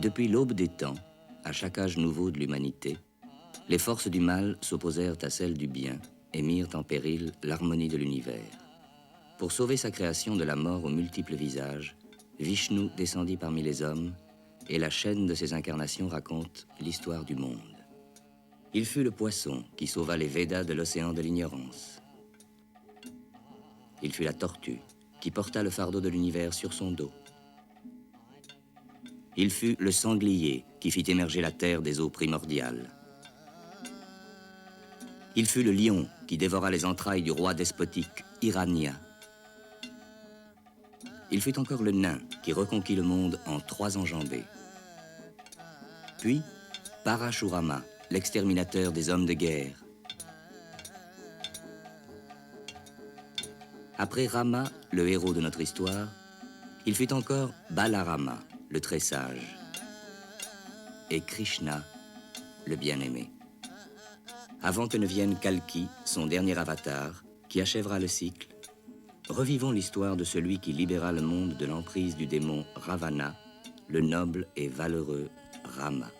Depuis l'aube des temps, à chaque âge nouveau de l'humanité, les forces du mal s'opposèrent à celles du bien et mirent en péril l'harmonie de l'univers. Pour sauver sa création de la mort aux multiples visages, Vishnu descendit parmi les hommes et la chaîne de ses incarnations raconte l'histoire du monde. Il fut le poisson qui sauva les Védas de l'océan de l'ignorance. Il fut la tortue qui porta le fardeau de l'univers sur son dos. Il fut le sanglier qui fit émerger la terre des eaux primordiales. Il fut le lion qui dévora les entrailles du roi despotique Hiranya. Il fut encore le nain qui reconquit le monde en 3 enjambées. Puis, Parashurama, l'exterminateur des hommes de guerre. Après Rama, le héros de notre histoire, il fut encore Balarama, le très sage, et Krishna, le bien-aimé. Avant que ne vienne Kalki, son dernier avatar, qui achèvera le cycle, revivons l'histoire de celui qui libéra le monde de l'emprise du démon Ravana, le noble et valeureux Rama.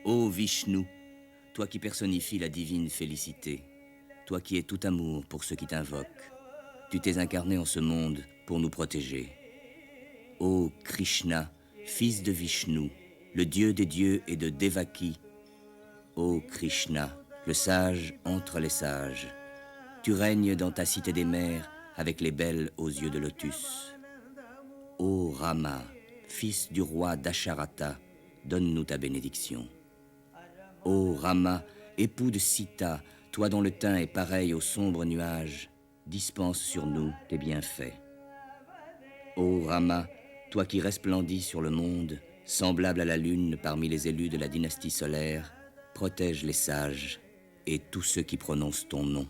Ô Vishnu, toi qui personnifies la divine félicité, toi qui es tout amour pour ceux qui t'invoquent, tu t'es incarné en ce monde pour nous protéger. Ô Krishna, fils de Vishnu, le dieu des dieux et de Devaki, ô Krishna, le sage entre les sages, tu règnes dans ta cité des mers avec les belles aux yeux de lotus. Ô Rama, fils du roi Dasharata, donne-nous ta bénédiction. Ô Rama, époux de Sita, toi dont le teint est pareil aux sombres nuages, dispense sur nous tes bienfaits. Ô Rama, toi qui resplendis sur le monde, semblable à la lune parmi les élus de la dynastie solaire, protège les sages et tous ceux qui prononcent ton nom.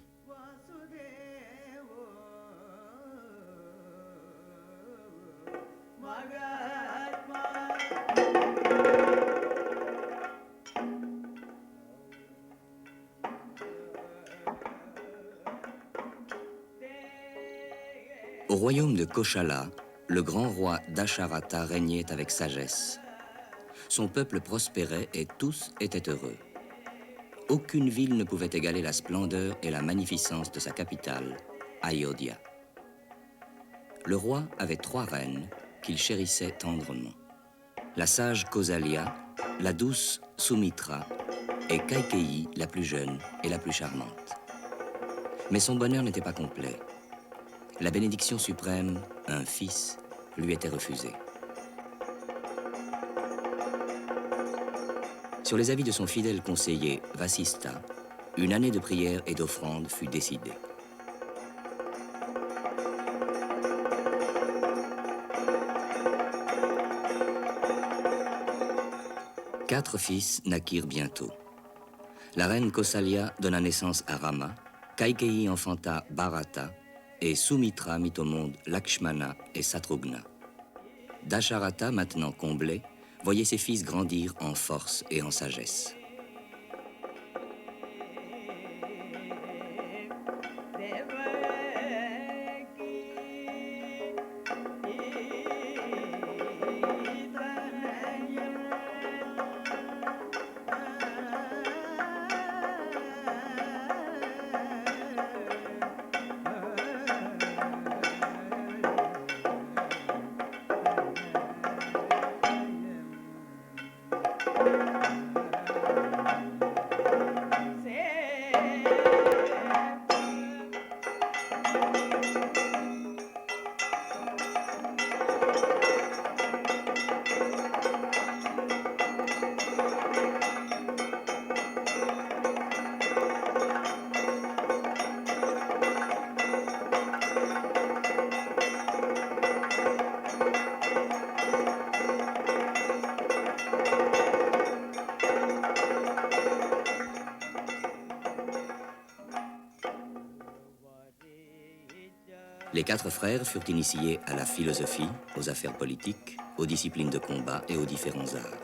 Au royaume de Koshala, le grand roi Dasharata régnait avec sagesse. Son peuple prospérait et tous étaient heureux. Aucune ville ne pouvait égaler la splendeur et la magnificence de sa capitale, Ayodhya. Le roi avait 3 reines qu'il chérissait tendrement. La sage Kausalya, la douce Sumitra et Kaikeyi, la plus jeune et la plus charmante. Mais son bonheur n'était pas complet. La bénédiction suprême, un fils, lui était refusée. Sur les avis de son fidèle conseiller Vasistha, une année de prière et d'offrande fut décidée. Quatre fils naquirent bientôt. La reine Kausalya donna naissance à Rama, Kaikeyi enfanta Bharata, et Sumitra mit au monde Lakshmana et Satrughna. Dasharata, maintenant comblé, voyait ses fils grandir en force et en sagesse. Les 4 frères furent initiés à la philosophie, aux affaires politiques, aux disciplines de combat et aux différents arts.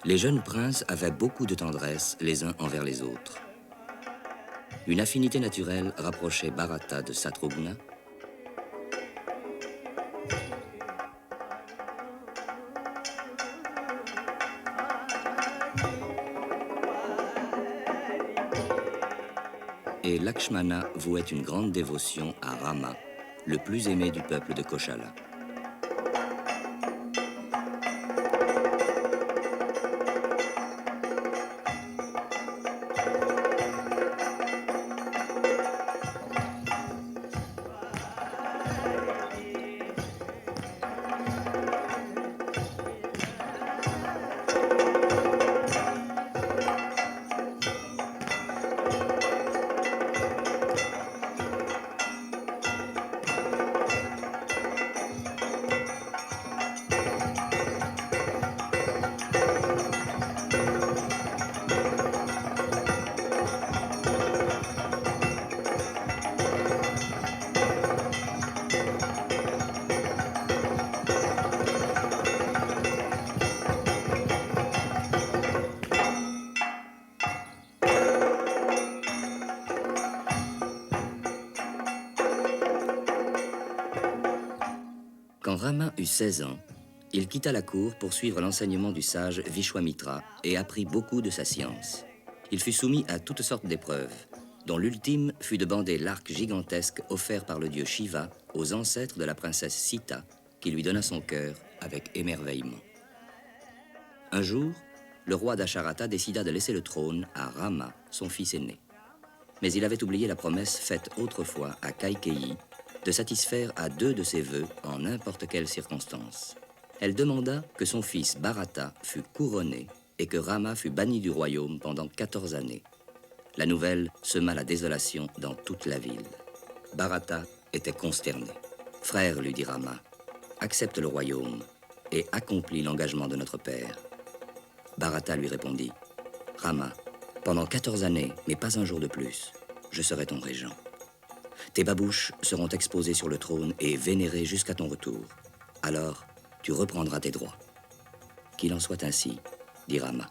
Les jeunes princes avaient beaucoup de tendresse les uns envers les autres. Une affinité naturelle rapprochait Bharata de Satrughna, et Lakshmana vouait une grande dévotion à Rama, le plus aimé du peuple de Koshala. Quand Rama eut 16 ans, il quitta la cour pour suivre l'enseignement du sage Vishwamitra et apprit beaucoup de sa science. Il fut soumis à toutes sortes d'épreuves, dont l'ultime fut de bander l'arc gigantesque offert par le dieu Shiva aux ancêtres de la princesse Sita, qui lui donna son cœur avec émerveillement. Un jour, le roi Dasharata décida de laisser le trône à Rama, son fils aîné. Mais il avait oublié la promesse faite autrefois à Kaikeyi de satisfaire à 2 de ses vœux en n'importe quelle circonstance. Elle demanda que son fils Bharata fût couronné et que Rama fût banni du royaume pendant 14 années. La nouvelle sema la désolation dans toute la ville. Bharata était consterné. « Frère, lui dit Rama, accepte le royaume et accomplis l'engagement de notre père. » Bharata lui répondit, « Rama, pendant 14 années, mais pas un jour de plus, je serai ton régent. Tes babouches seront exposées sur le trône et vénérées jusqu'à ton retour. Alors, tu reprendras tes droits. » « Qu'il en soit ainsi, dit Rama.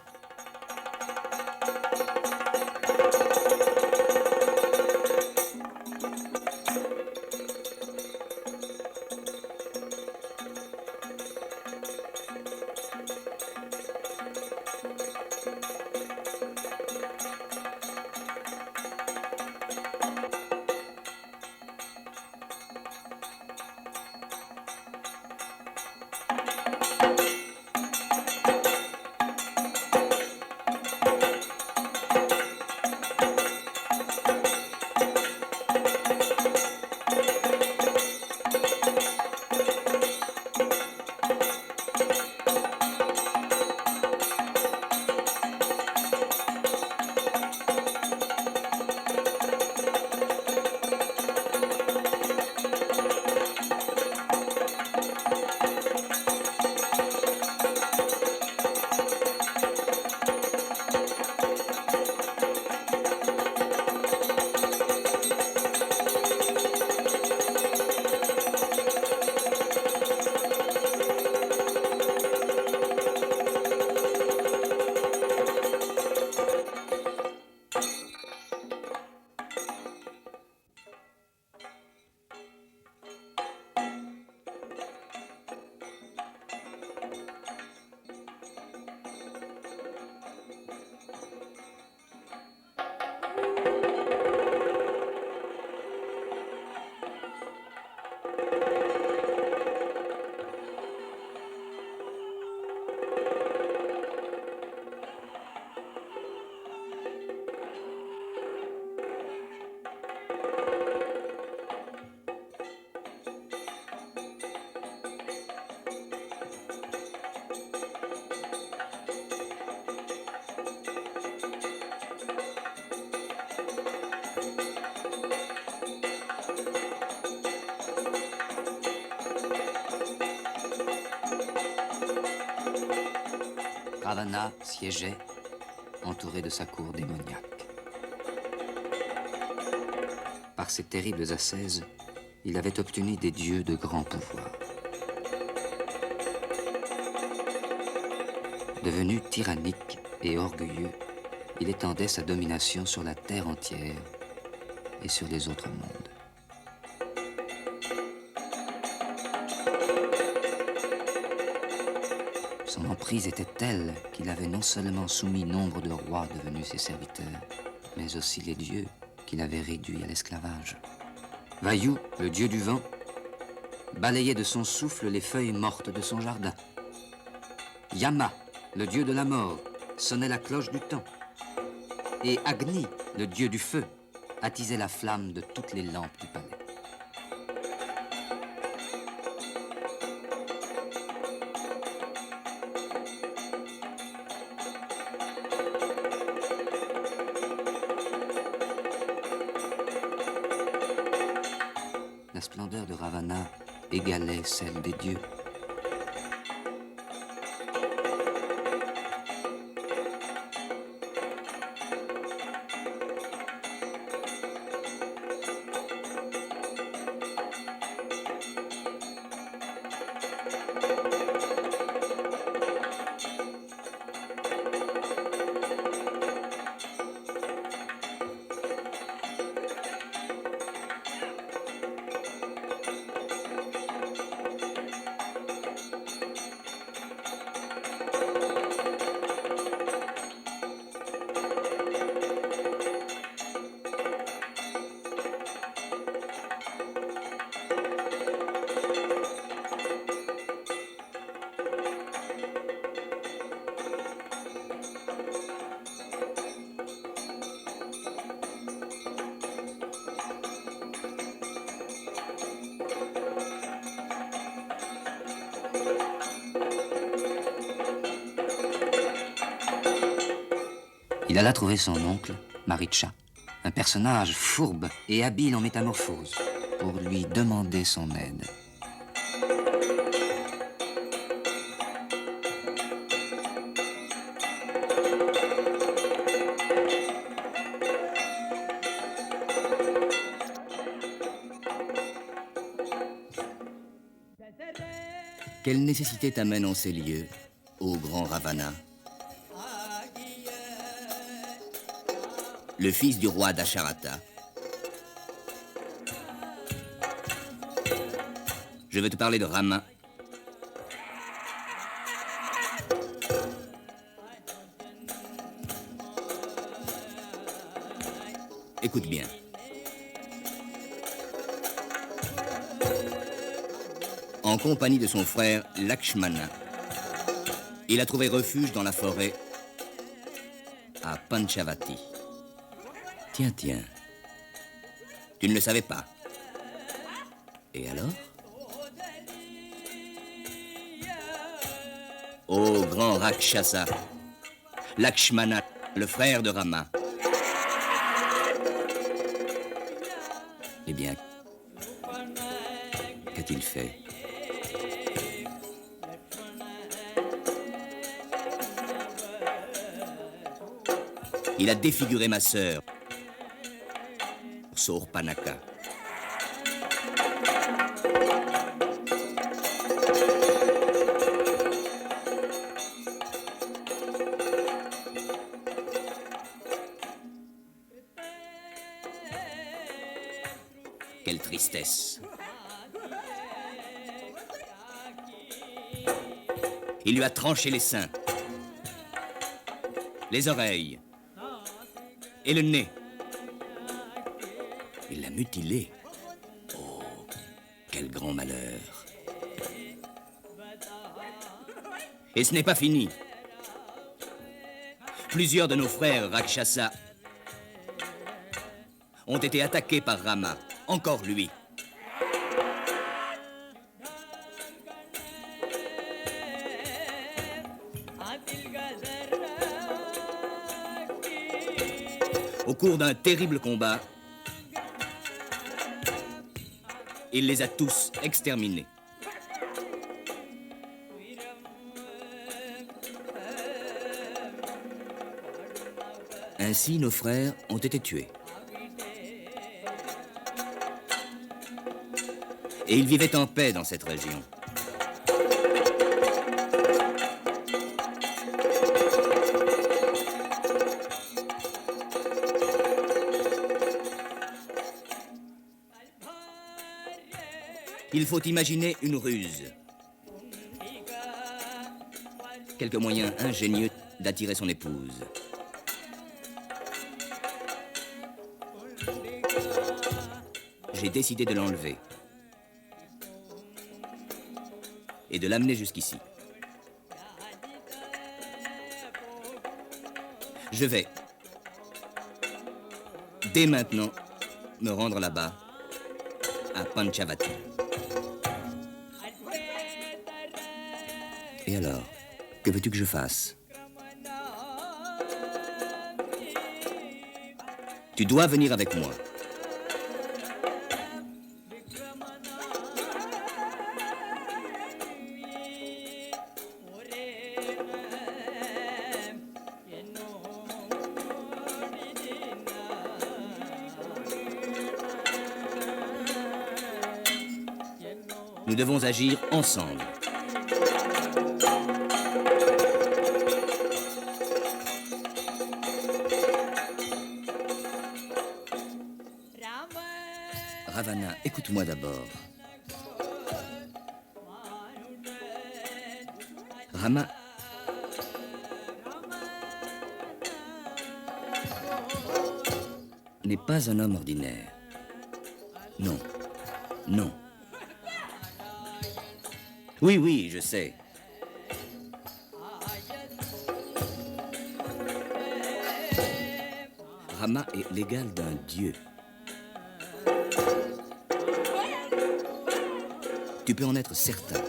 Ravana siégeait, entouré de sa cour démoniaque. Par ses terribles ascèses, il avait obtenu des dieux de grand pouvoir. Devenu tyrannique et orgueilleux, il étendait sa domination sur la terre entière et sur les autres mondes. Son emprise était telle qu'il avait non seulement soumis nombre de rois devenus ses serviteurs, mais aussi les dieux qu'il avait réduits à l'esclavage. Vayu, le dieu du vent, balayait de son souffle les feuilles mortes de son jardin. Yama, le dieu de la mort, sonnait la cloche du temps. Et Agni, le dieu du feu, attisait la flamme de toutes les lampes du palais. La splendeur de Ravana égalait celle des dieux. Il alla trouver son oncle, Maricha, un personnage fourbe et habile en métamorphose, pour lui demander son aide. Quelle nécessité t'amène en ces lieux, ô grand Ravana? Le fils du roi d'Asharata. Je veux te parler de Rama. Écoute bien. En compagnie de son frère Lakshmana, il a trouvé refuge dans la forêt à Panchavati. Tiens, tu ne le savais pas. Et alors? Ô grand Rakshasa, Lakshmana, le frère de Rama. Eh bien, qu'a-t-il fait? Il a défiguré ma sœur, Sorpanaka. Quelle tristesse. Il lui a tranché les seins, les oreilles et le nez. Il l'a mutilé. Oh, quel grand malheur. Et ce n'est pas fini. Plusieurs de nos frères Rakshasa ont été attaqués par Rama. Encore lui. Au cours d'un terrible combat, il les a tous Ainsi, nos frères ont été tués. Et ils vivaient en paix dans cette région. Il faut imaginer une ruse. Quelques moyens ingénieux d'attirer son épouse. J'ai décidé de l'enlever et de l'amener jusqu'ici. Je vais, dès maintenant, me rendre là-bas, à Panchavati. Et alors, que veux-tu que je fasse? Tu dois venir avec moi. Nous devons agir ensemble. Ravana, écoute-moi d'abord. Rama n'est pas un homme ordinaire. Non, non. Oui, oui, je sais. Rama est l'égal d'un dieu. Tu peux en être certain.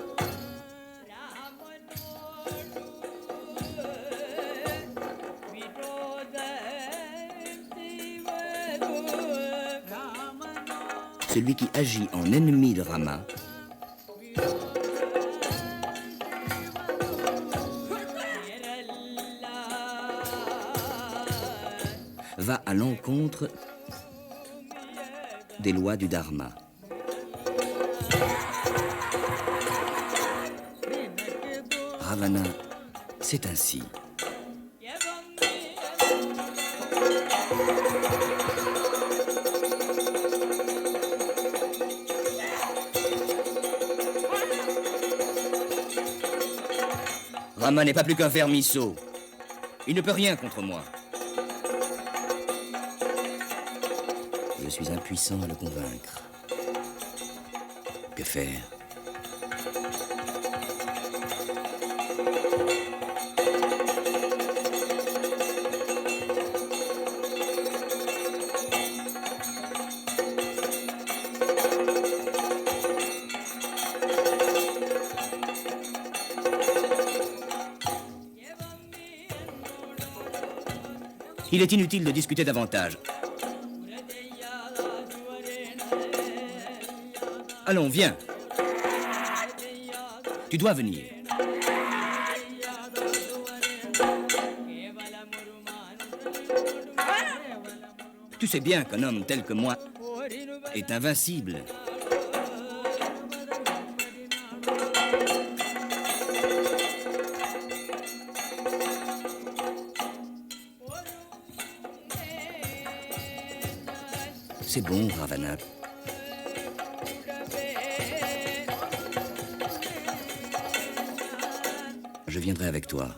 Celui qui agit en ennemi de Rama va à l'encontre des lois du Dharma. Ravana, c'est ainsi. Rama n'est pas plus qu'un vermisseau. Il ne peut rien contre moi. Je suis impuissant à le convaincre. Que faire? Il est inutile de discuter davantage. Allons, viens. Tu dois venir. Tu sais bien qu'un homme tel que moi est invincible. C'est bon, Ravana. Je viendrai avec toi.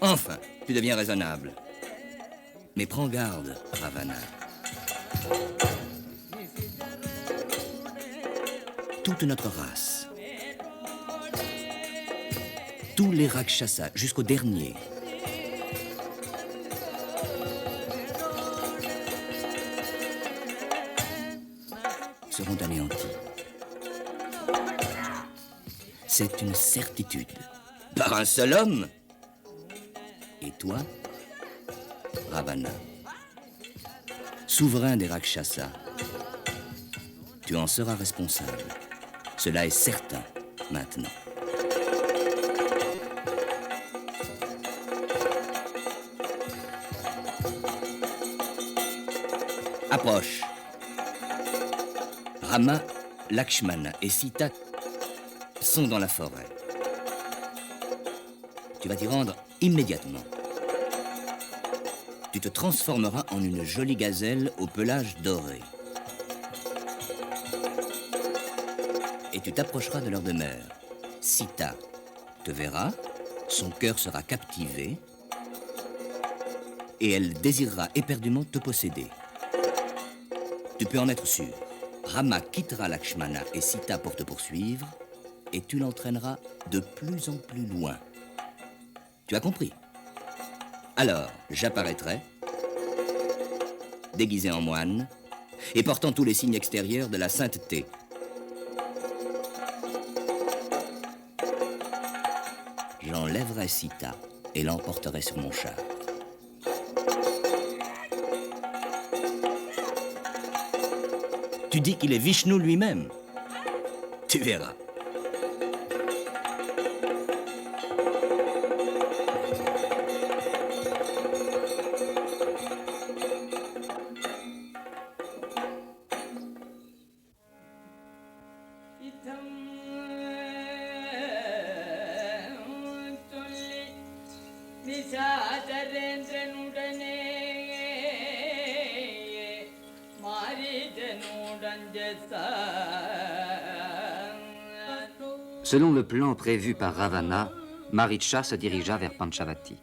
Enfin, tu deviens raisonnable. Mais prends garde, Ravana. Toute notre race, tous les Rakshasas, jusqu'au dernier, seront anéantis. C'est une certitude. Par un seul homme. Et toi, Ravana, souverain des Rakshasas, tu en seras responsable. Cela est certain. maintenant. Approche. Rama, Lakshmana et Sita sont dans la forêt. Tu vas t'y rendre immédiatement. Tu te transformeras en une jolie gazelle au pelage doré. Et tu t'approcheras de leur demeure. Sita te verra, son cœur sera captivé et elle désirera éperdument te posséder. Tu peux en être sûr. Rama quittera Lakshmana et Sita pour te poursuivre et tu l'entraîneras de plus en plus loin. Tu as compris? Alors, j'apparaîtrai, déguisé en moine et portant tous les signes extérieurs de la sainteté. J'enlèverai Sita et l'emporterai sur mon char. Tu dis qu'il est Vishnu lui-même. Tu verras. Selon le plan prévu par Ravana, Maricha se dirigea vers Panchavati.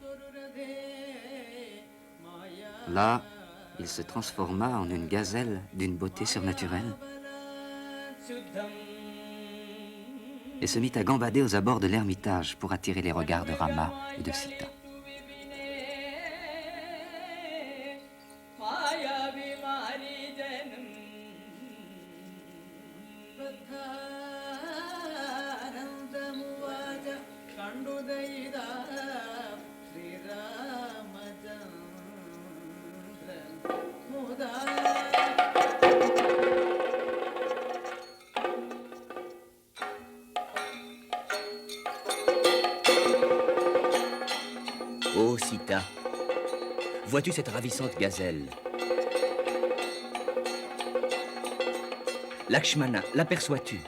Là, il se transforma en une gazelle d'une beauté surnaturelle et se mit à gambader aux abords de l'ermitage pour attirer les regards de Rama et de Sita. Oh, Sita, vois-tu cette ravissante gazelle? Lakshmana, l'aperçois-tu?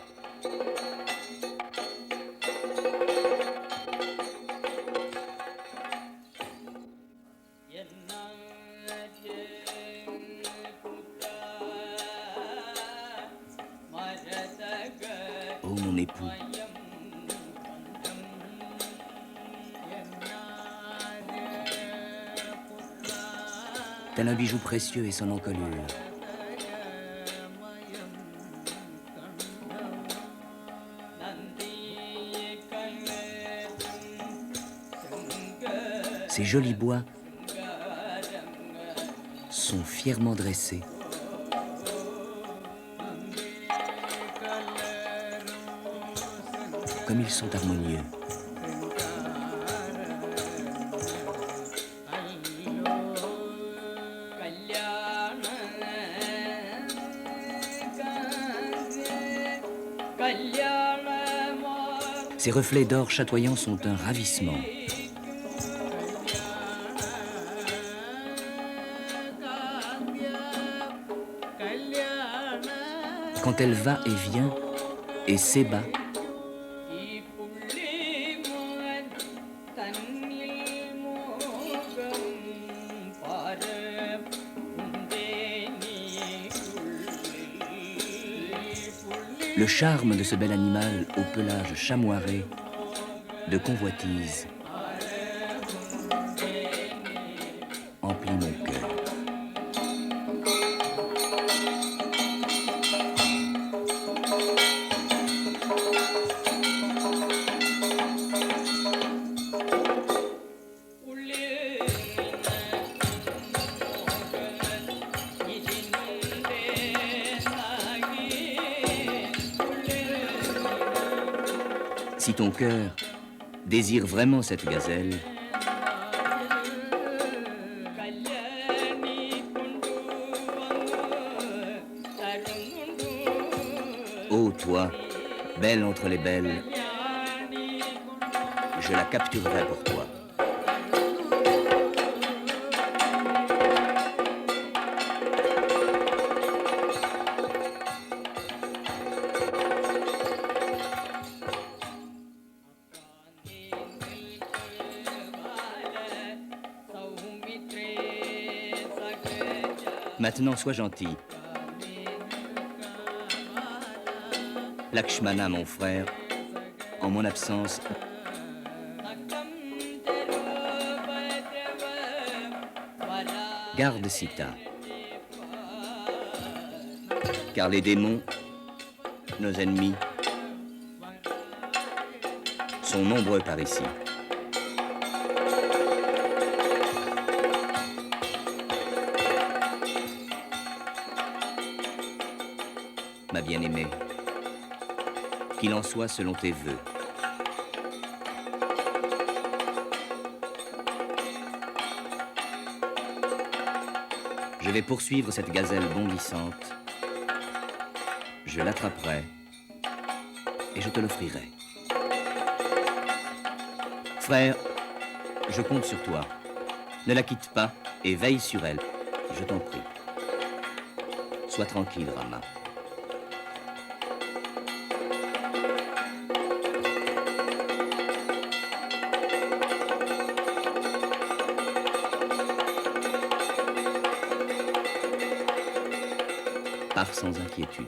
Oh, mon époux. Tel un bijou précieux et son encolure. Ces jolis bois sont fièrement dressés. Comme ils sont harmonieux. Ces reflets d'or chatoyants sont un ravissement. Quand elle va et vient et s'ébat, le charme de ce bel animal au pelage chamoiré de convoitise emplit mon cœur. Si ton cœur désire vraiment cette gazelle, ô toi, belle entre les belles, Je la capturerai pour toi. Maintenant, sois gentil. Lakshmana, mon frère, en mon absence, garde Sita. Car les démons, nos ennemis, sont nombreux par ici. Ma bien-aimée, qu'il en soit selon tes vœux. Je vais poursuivre cette gazelle bondissante. Je l'attraperai et je te l'offrirai. Frère, je compte sur toi. Ne la quitte pas et veille sur elle, je t'en prie. Sois tranquille, Rama. Pars sans inquiétude.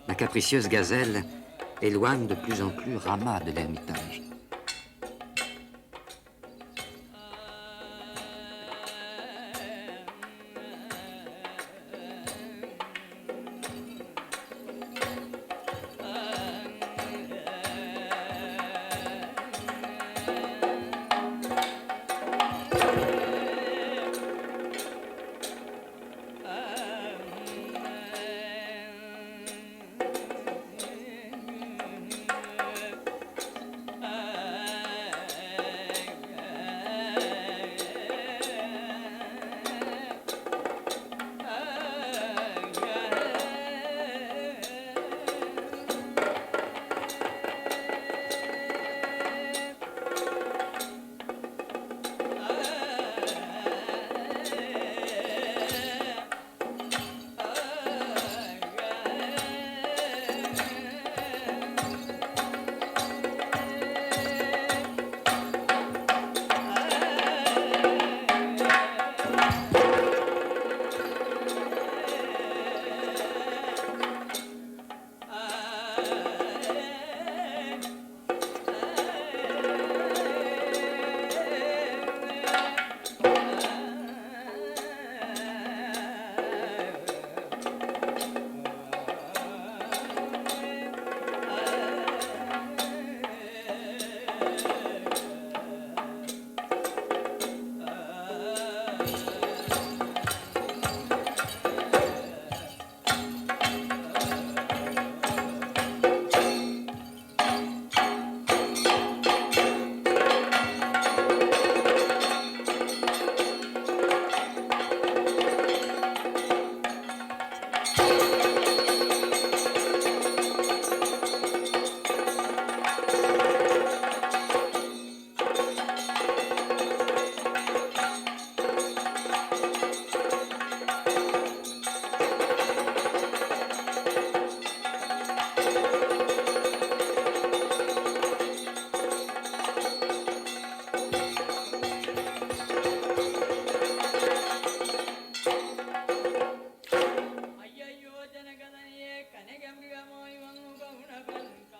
La capricieuse gazelle éloigne de plus en plus Rama de l'ermitage.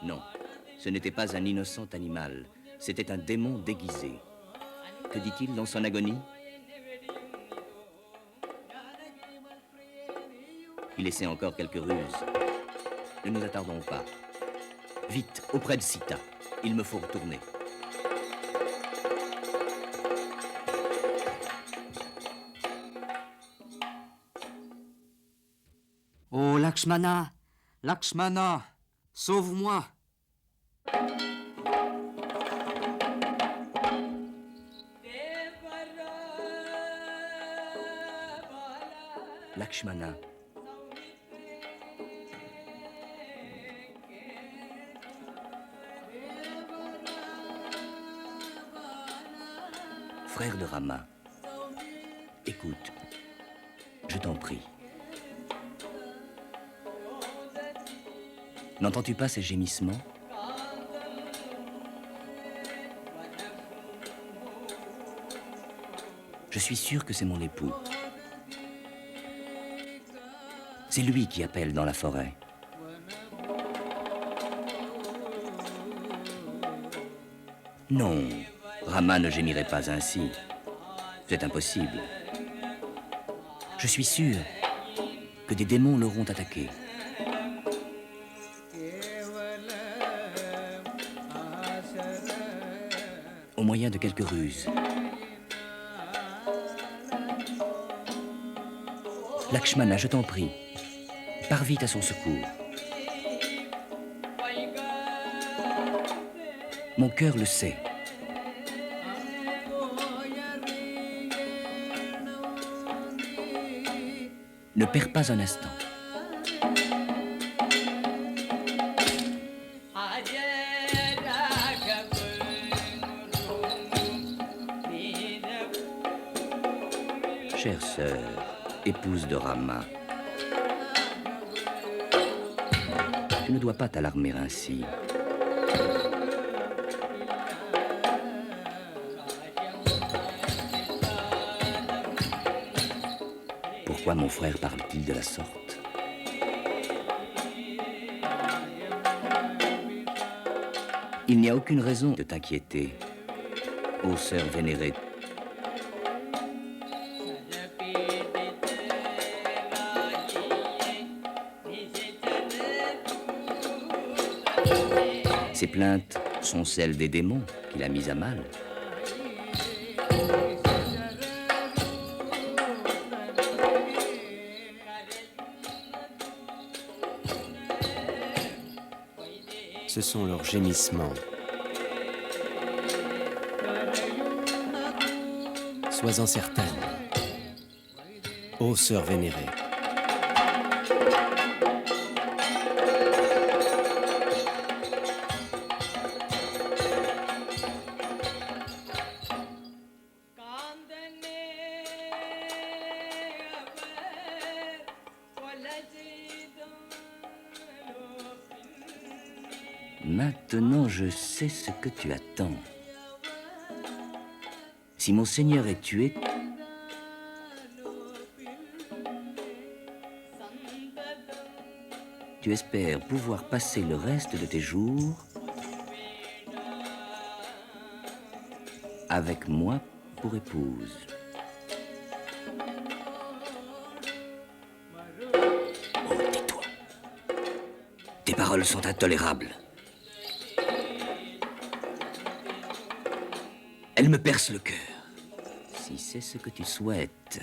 Non, ce n'était pas un innocent animal, c'était un démon déguisé. Que dit-il dans son agonie? Il essaie encore quelques ruses. Ne nous attardons pas. Vite, auprès de Sita. Il me faut retourner. Oh, Lakshmana! Lakshmana! Sauve-moi! Lakshmana. Frère de Rama, écoute, je t'en prie. N'entends-tu pas ces gémissements? Je suis sûr que c'est mon époux. C'est lui qui appelle dans la forêt. Non, Rama ne gémirait pas ainsi. C'est impossible. Je suis sûr que des démons l'auront attaqué. Au moyen de quelques ruses. Lakshmana, je t'en prie, pars vite à son secours. Mon cœur le sait. Ne perds pas un instant. Chère sœur, épouse de Rama, tu ne dois pas t'alarmer ainsi. Pourquoi mon frère parle-t-il de la sorte? Il n'y a aucune raison de t'inquiéter, ô sœur vénérée. Ces plaintes sont celles des démons qu'il a mis à mal. Ce sont leurs gémissements. Sois-en certaine, ô sœur vénérée. Maintenant, je sais ce que tu attends. Si mon Seigneur est tué, tu espères pouvoir passer le reste de tes jours avec moi pour épouse. Oh, tais-toi. Tes paroles sont intolérables. Elles me percent le cœur. Si c'est ce que tu souhaites.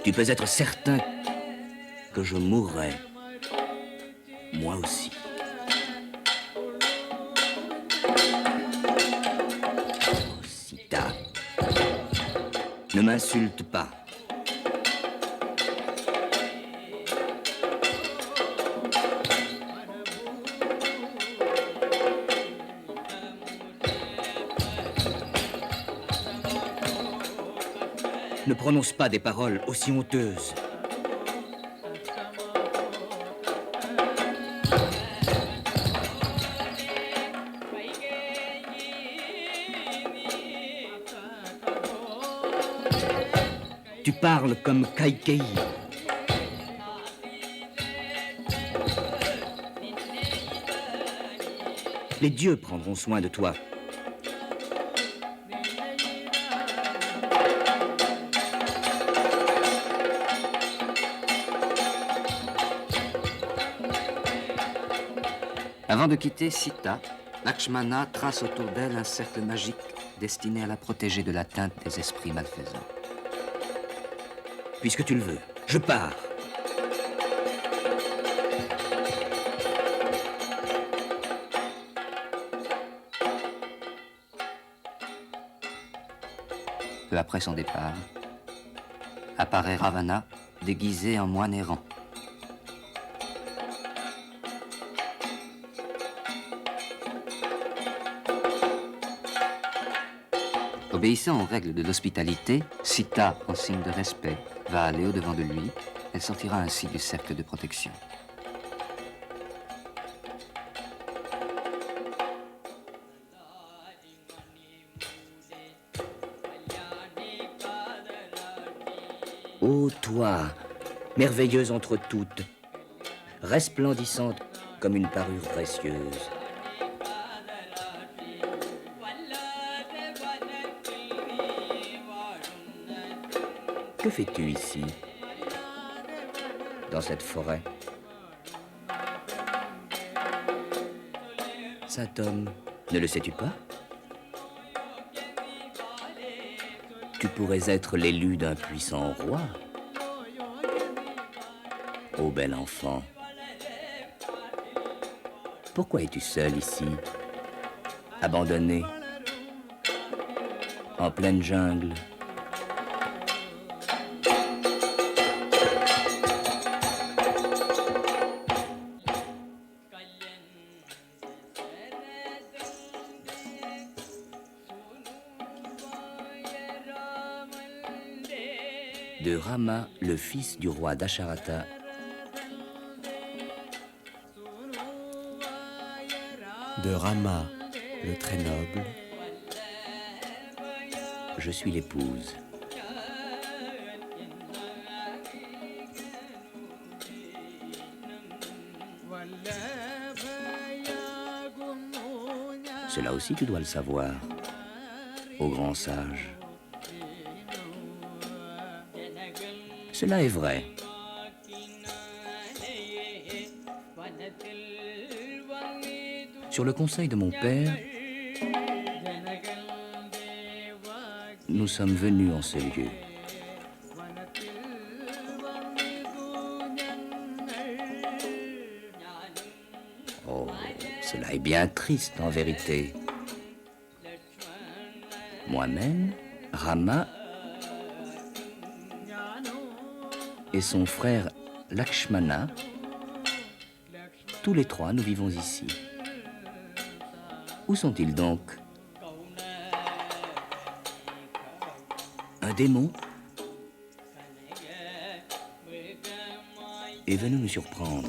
Tu peux être certain que je mourrai, moi aussi. Ne m'insulte pas. Ne prononce pas des paroles aussi honteuses. Tu parles comme Kaikeyi. Les dieux prendront soin de toi. Avant de quitter Sita, Lakshmana trace autour d'elle un cercle magique destiné à la protéger de l'atteinte des esprits malfaisants. puisque tu le veux. Je pars. Peu après son départ, apparaît Ravana, déguisé en moine errant. Obéissant aux règles de l'hospitalité, Sita, en signe de respect, va aller au-devant de lui. Elle sortira ainsi du cercle de protection. Ô toi, merveilleuse entre toutes, resplendissante comme une parure précieuse. Que fais-tu ici, dans cette forêt? Saint homme, ne le sais-tu pas? Tu pourrais être l'élu d'un puissant roi. Ô bel enfant, pourquoi es-tu seul ici, abandonné, en pleine jungle? De Rama, le fils du roi Dasharata, De Rama, le très noble, je suis l'épouse. Cela aussi tu dois le savoir, ô grand sage. Cela est vrai. Sur le conseil de mon père, nous sommes venus en ce lieu. Oh, cela est bien triste en vérité. Moi-même, Rama et son frère Lakshmana, tous les trois, nous vivons ici. Où sont-ils donc? Un démon est venu nous surprendre.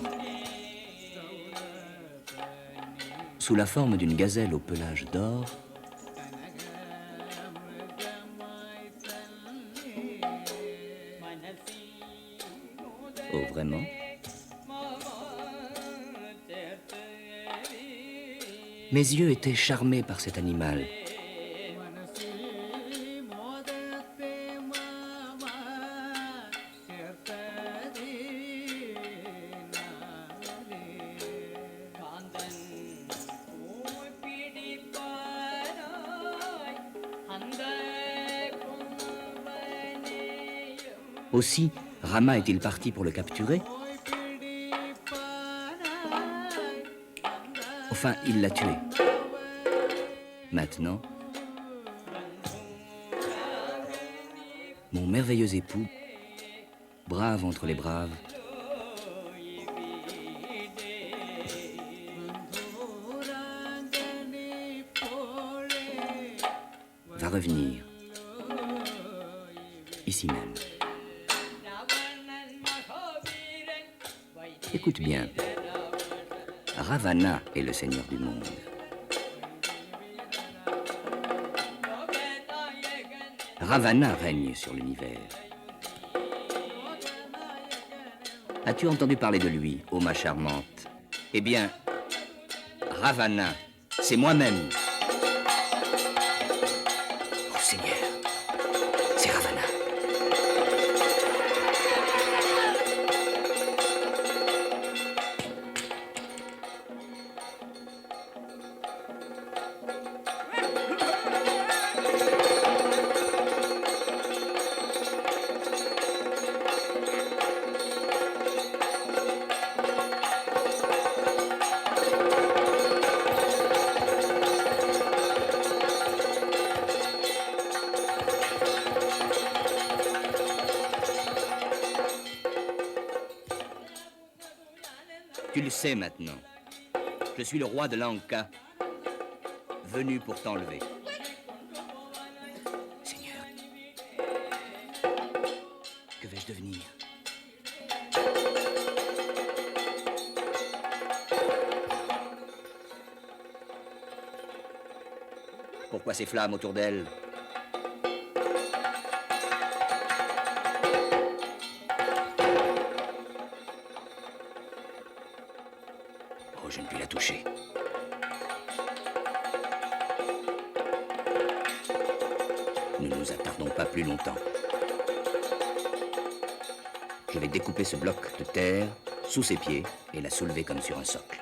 Sous la forme d'une gazelle au pelage d'or, oh, vraiment? Mes yeux étaient charmés par cet animal. Aussi, Rama est-il parti pour le capturer? Enfin, il l'a tué. Maintenant, mon merveilleux époux, brave entre les braves, va revenir, ici même. Écoute bien, Ravana est le seigneur du monde. Ravana règne sur l'univers. As-tu entendu parler de lui, ô ma charmante? Eh bien, Ravana, c'est moi-même. Oh Seigneur, c'est Ravana. Tu le sais maintenant. Je suis le roi de Lanka, venu pour t'enlever. Seigneur, que vais-je devenir? Pourquoi ces flammes autour d'elle? Oh, je ne puis la toucher. Ne nous attardons pas plus longtemps. Je vais découper ce bloc de terre sous ses pieds et la soulever comme sur un socle.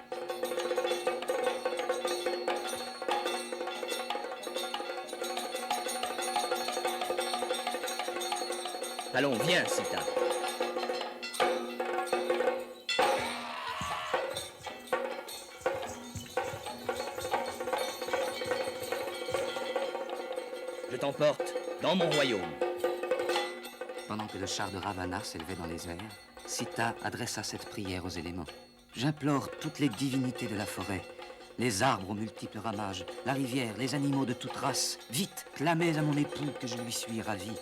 Allons, viens, Sita. Je t'emporte dans mon royaume. Pendant que le char de Ravana s'élevait dans les airs, Sita adressa cette prière aux éléments. J'implore toutes les divinités de la forêt, les arbres aux multiples ramages, la rivière, les animaux de toute race. Vite, clamez à mon époux que je lui suis ravi.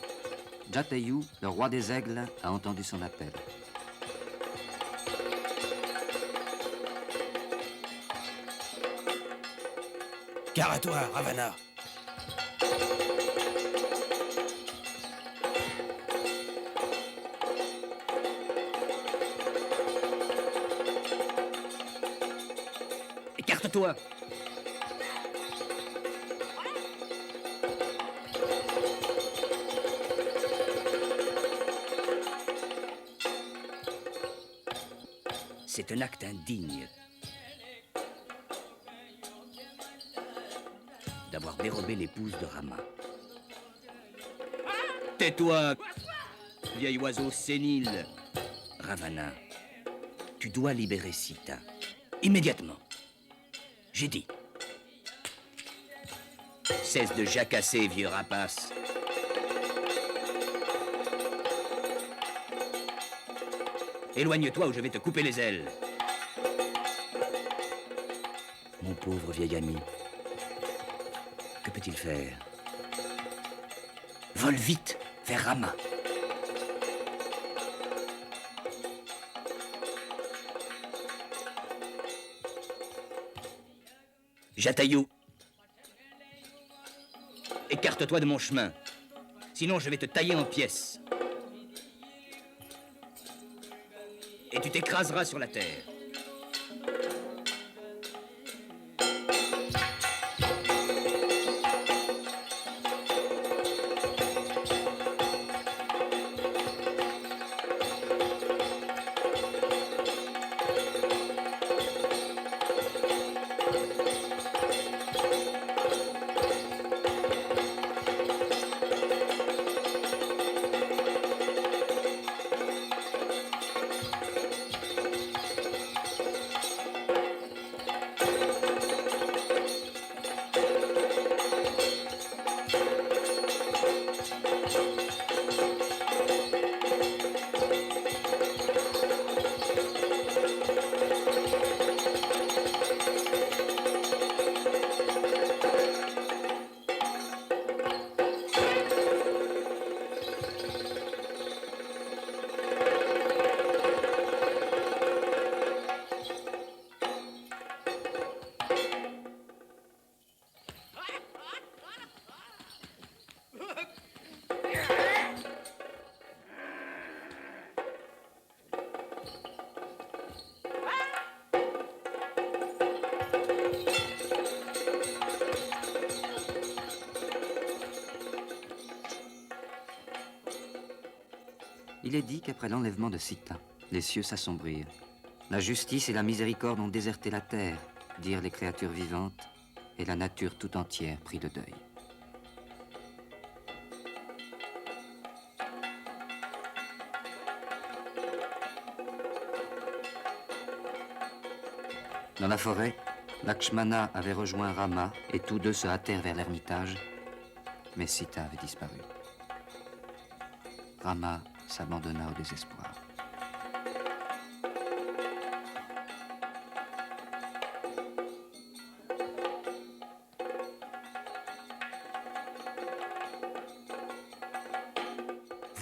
Jatayu, le roi des aigles, a entendu son appel. Gare à toi, Ravana. Écarte-toi. C'est un acte indigne d'avoir dérobé l'épouse de Rama. Tais-toi, vieil oiseau sénile. Ravana, tu dois libérer Sita. Immédiatement. J'ai dit. Cesse de jacasser, vieux rapace. Éloigne-toi ou je vais te couper les ailes. Mon pauvre vieil ami, que peut-il faire? Vole vite vers Rama. Jatayu, écarte-toi de mon chemin, sinon je vais te tailler en pièces. Et tu t'écraseras sur la terre. Il est dit qu'après l'enlèvement de Sita, les cieux s'assombrirent. La justice et la miséricorde ont déserté la terre, dirent les créatures vivantes, et la nature tout entière prit le deuil. Dans la forêt, Lakshmana avait rejoint Rama et tous deux se hâtèrent vers l'ermitage, mais Sita avait disparu. Rama s'abandonna au désespoir.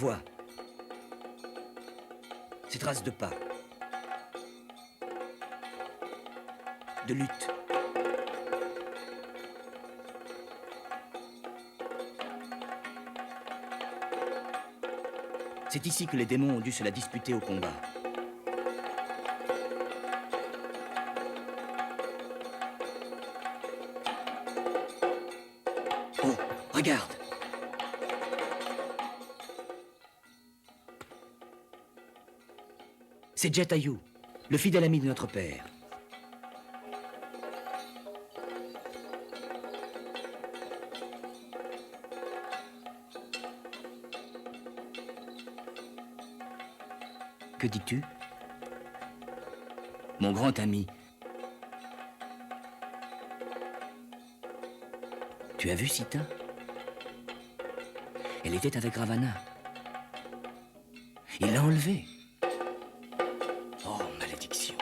Vois. Ces traces de pas. De lutte. C'est ici que les démons ont dû se la disputer au combat. Oh, regarde! C'est Jatayu, le fidèle ami de notre père. Que dis-tu? Mon grand ami. Tu as vu Sita? Elle était avec Ravana. Il l'a enlevée. Oh, malédiction.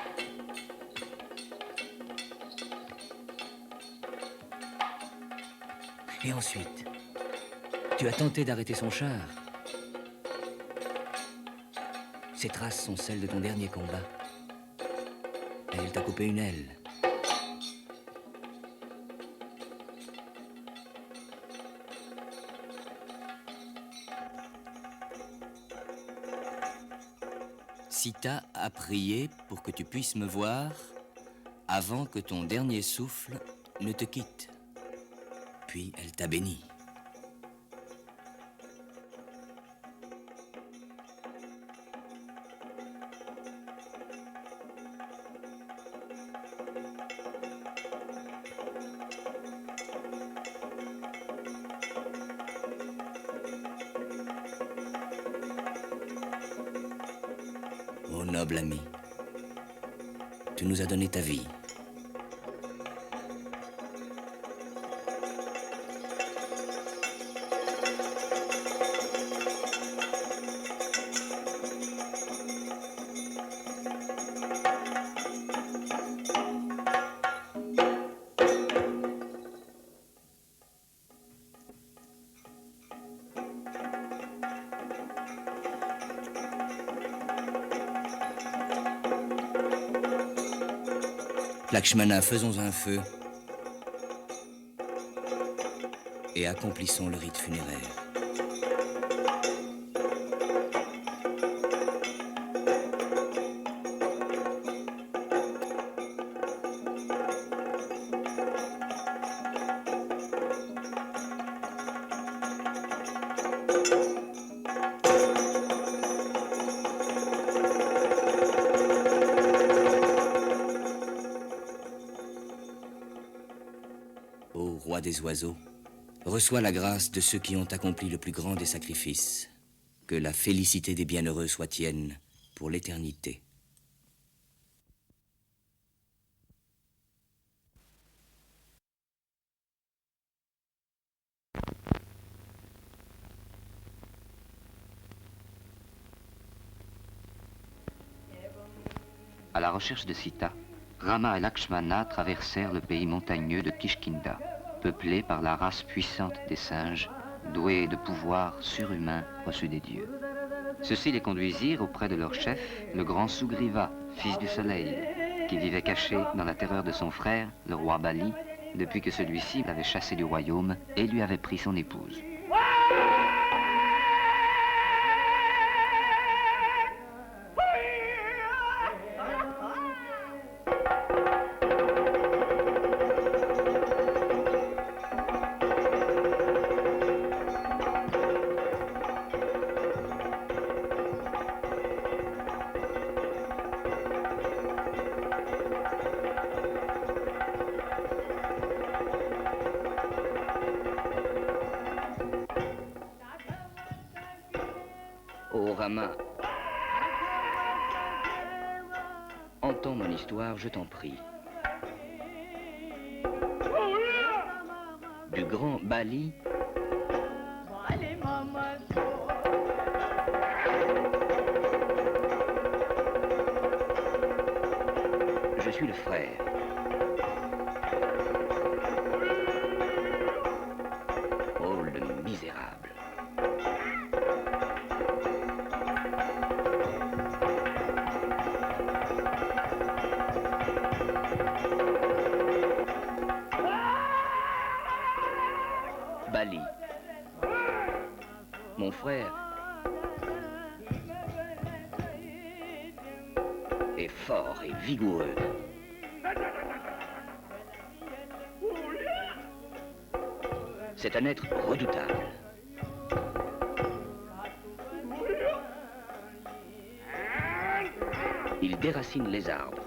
Et ensuite, tu as tenté d'arrêter son char. Ces traces sont celles de ton dernier combat. Et elle t'a coupé une aile. Sita a prié pour que tu puisses me voir avant que ton dernier souffle ne te quitte. Puis elle t'a béni. Ô noble ami, tu nous as donné ta vie. Lakshmana, faisons un feu et accomplissons le rite funéraire. Ô roi des oiseaux, reçois la grâce de ceux qui ont accompli le plus grand des sacrifices. Que la félicité des bienheureux soit tienne pour l'éternité. À la recherche de Sita, Rama et Lakshmana traversèrent le pays montagneux de Kishkinda, peuplé par la race puissante des singes, doués de pouvoirs surhumains reçus des dieux. Ceux-ci les conduisirent auprès de leur chef, le grand Sugriva, fils du soleil, qui vivait caché dans la terreur de son frère, le roi Bali, depuis que celui-ci l'avait chassé du royaume et lui avait pris son épouse. Ô Rama, entends mon histoire, je t'en prie. Du grand Bali je suis le frère. Oh, le misérable. frère est fort et vigoureux. C'est un être redoutable. Il déracine les arbres.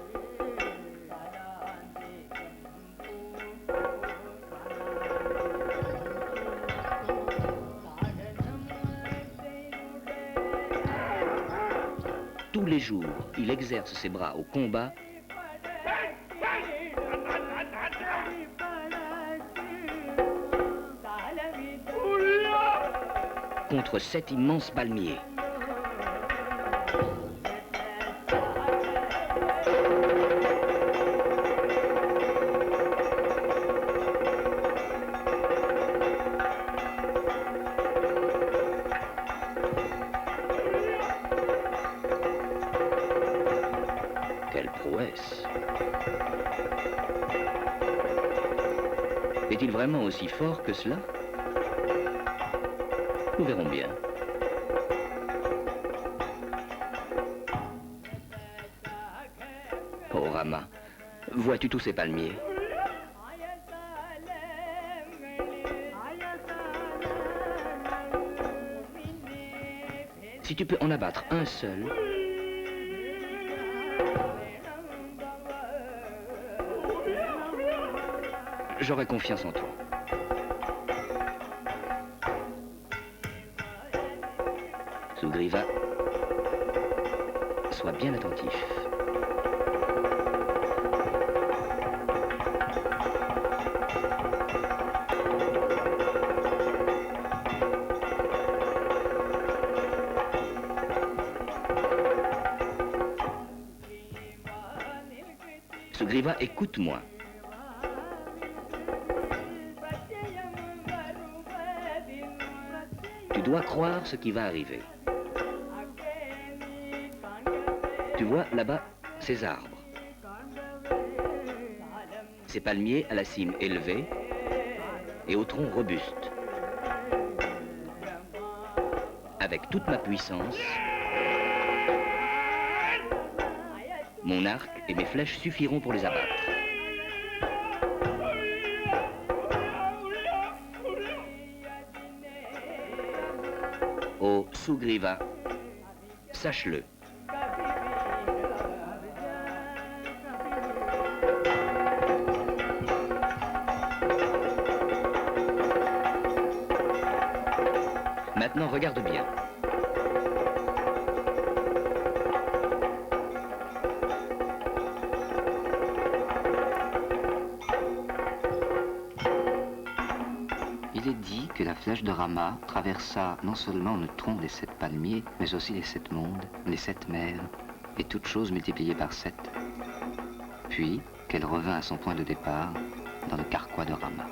Tous les jours, il exerce ses bras au combat contre 7 immenses palmiers. Quelle prouesse! Est-il vraiment aussi fort que cela? Nous verrons bien. Oh Rama, vois-tu tous ces palmiers? Si tu peux en abattre un seul, j'aurai confiance en toi. Sugriva, sois bien attentif. Sugriva, écoute-moi. Tu dois croire ce qui va arriver. Tu vois là-bas ces arbres, ces palmiers à la cime élevée et au tronc robuste. Avec toute ma puissance, mon arc et mes flèches suffiront pour les abattre. Ô Sugriva, sache-le. Maintenant, regarde bien. Il est dit que la flèche de Rama traversa non seulement le tronc des 7 palmiers, mais aussi les 7 mondes, les 7 mers, et toutes choses multipliées par 7. Puis qu'elle revint à son point de départ, dans le carquois de Rama.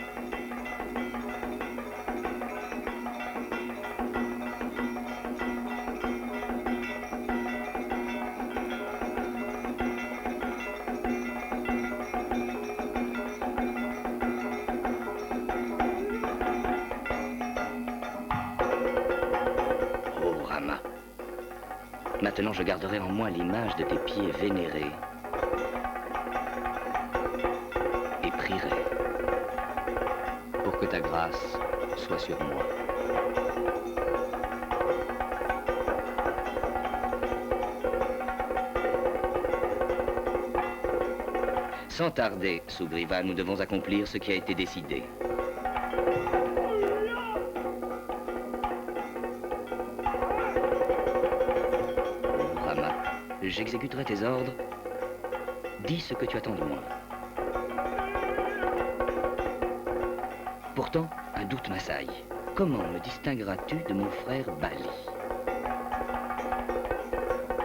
Oh Rama, maintenant je garderai en moi l'image de tes pieds vénérés et prierai pour que ta grâce soit sur moi. Sans tarder, Sugriva, nous devons accomplir ce qui a été décidé. Oh, Rama, j'exécuterai tes ordres. Dis ce que tu attends de moi. Pourtant, un doute m'assaille. Comment me distingueras-tu de mon frère Bali?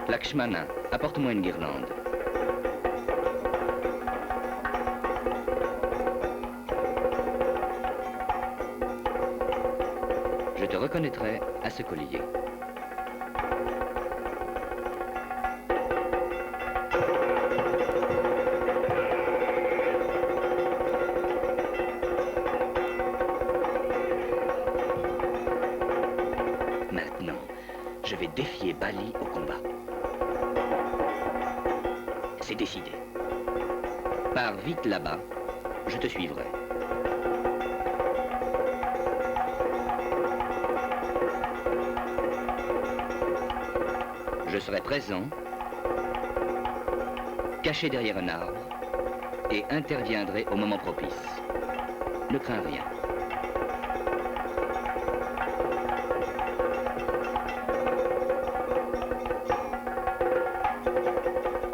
Lakshmana, apporte-moi une guirlande. Je te reconnaîtrai à ce collier. Bali au combat. C'est décidé. Pars vite là-bas, je te suivrai. Je serai présent, caché derrière un arbre, et interviendrai au moment propice. Ne crains rien.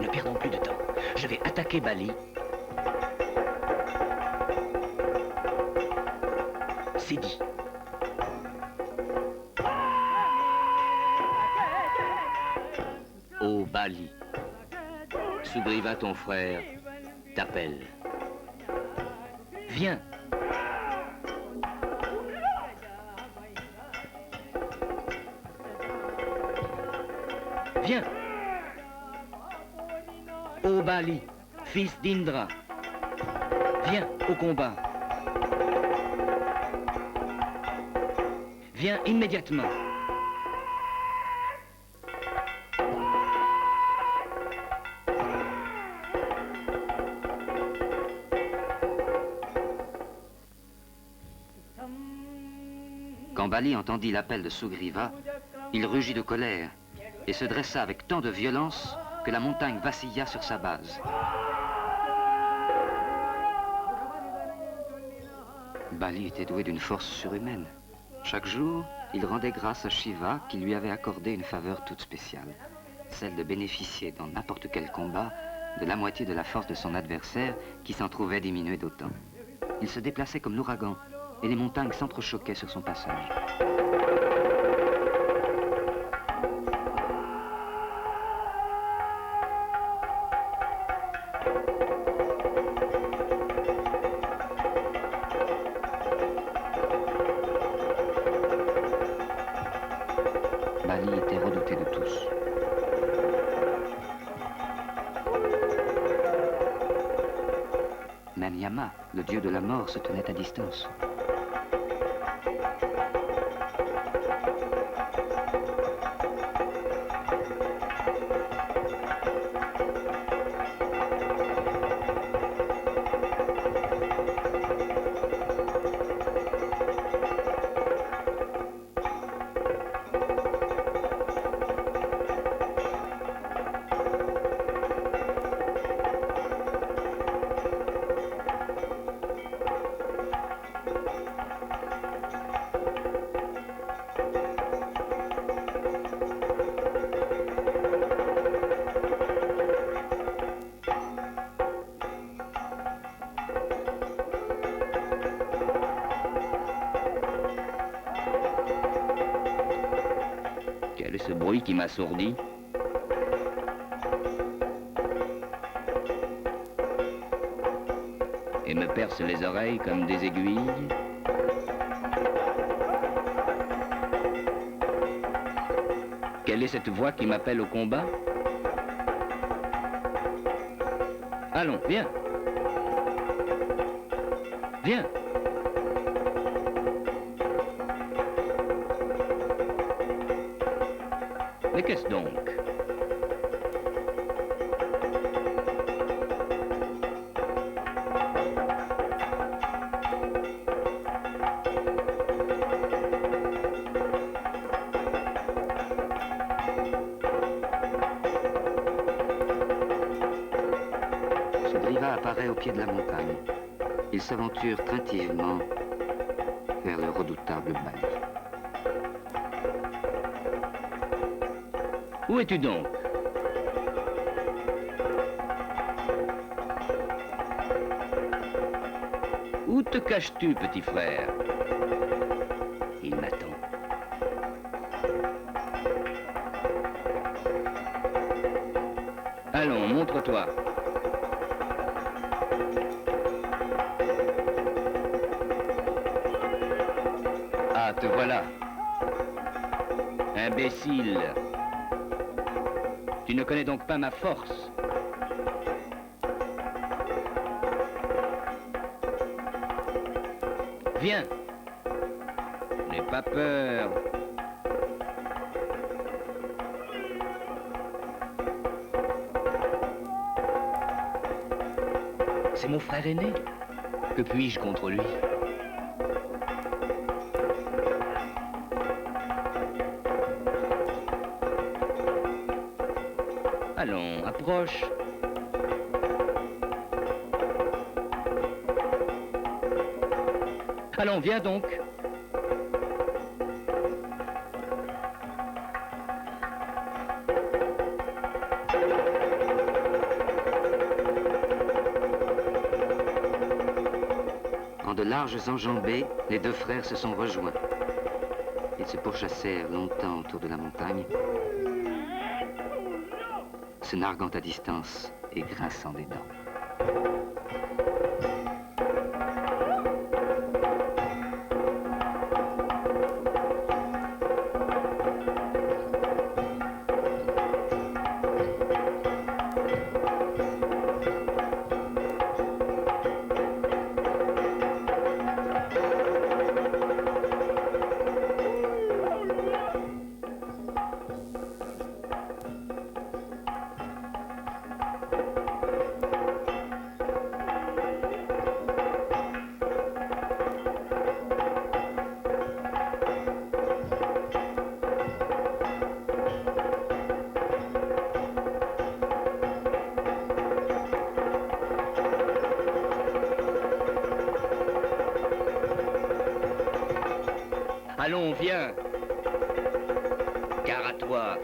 Ne perdons plus de temps. Je vais attaquer Bali. C'est dit. Ô Bali, Sugriva, ton frère, t'appelle. Viens. Viens. Ô Bali, fils d'Indra, viens au combat. Viens immédiatement. Quand Bali entendit l'appel de Sugriva, il rugit de colère et se dressa avec tant de violence que la montagne vacilla sur sa base. Bali était doué d'une force surhumaine. Chaque jour, il rendait grâce à Shiva qui lui avait accordé une faveur toute spéciale, celle de bénéficier dans n'importe quel combat de la moitié de la force de son adversaire qui s'en trouvait diminuée d'autant. Il se déplaçait comme l'ouragan et les montagnes s'entrechoquaient sur son passage. Bali était redouté de tous. Même Yama, le dieu de la mort, se tenait à distance. Quel est ce bruit qui m'assourdit? Et me perce les oreilles comme des aiguilles? Quelle est cette voix qui m'appelle au combat? Allons, viens. Viens. Mais qu'est-ce donc? Sugriva apparaît au pied de la montagne. Il s'aventure craintivement vers le redoutable Bali. Où es-tu donc? Où te caches-tu, petit frère? Il m'attend. Allons, montre-toi. Ah, te voilà. Imbécile. Tu ne connais donc pas ma force. Viens. N'aie pas peur. C'est mon frère aîné. Que puis-je contre lui? Allons, approche. Allons, viens donc. En de larges enjambées, les deux frères se sont rejoints. Ils se pourchassèrent longtemps autour de la montagne, se narguant à distance et grinçant des dents. Allons, viens. Gare à toi.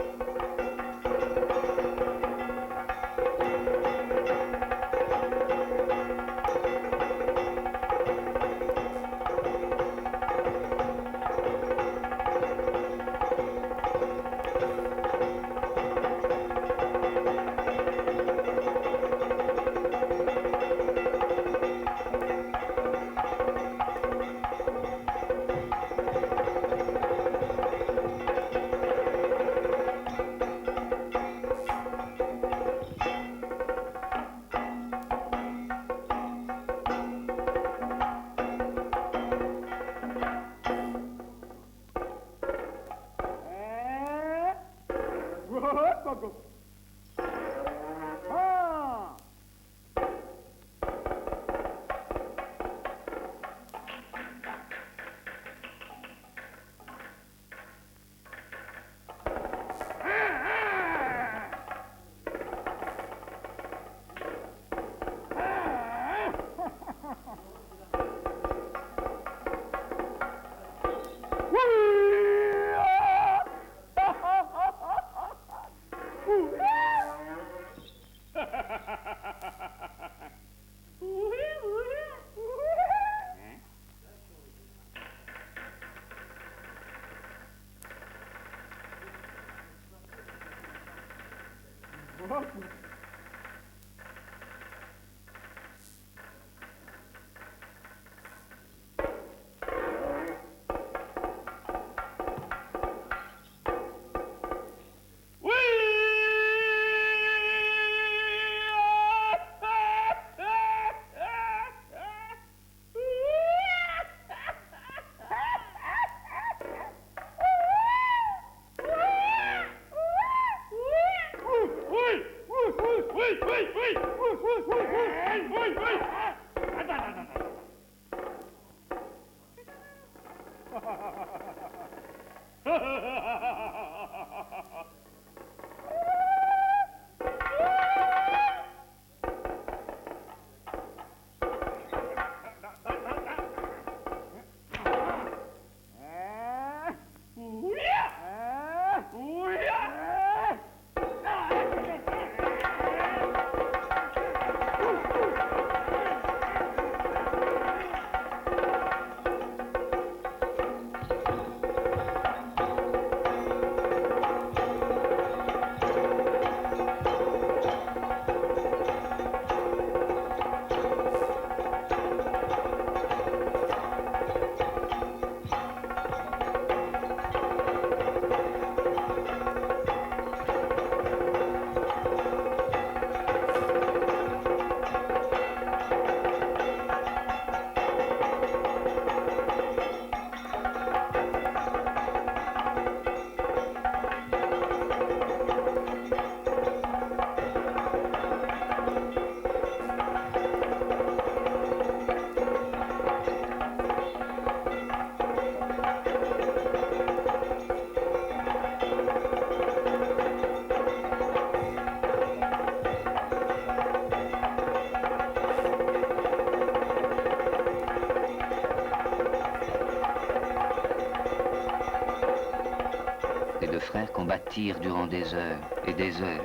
frères combattirent durant des heures et des heures.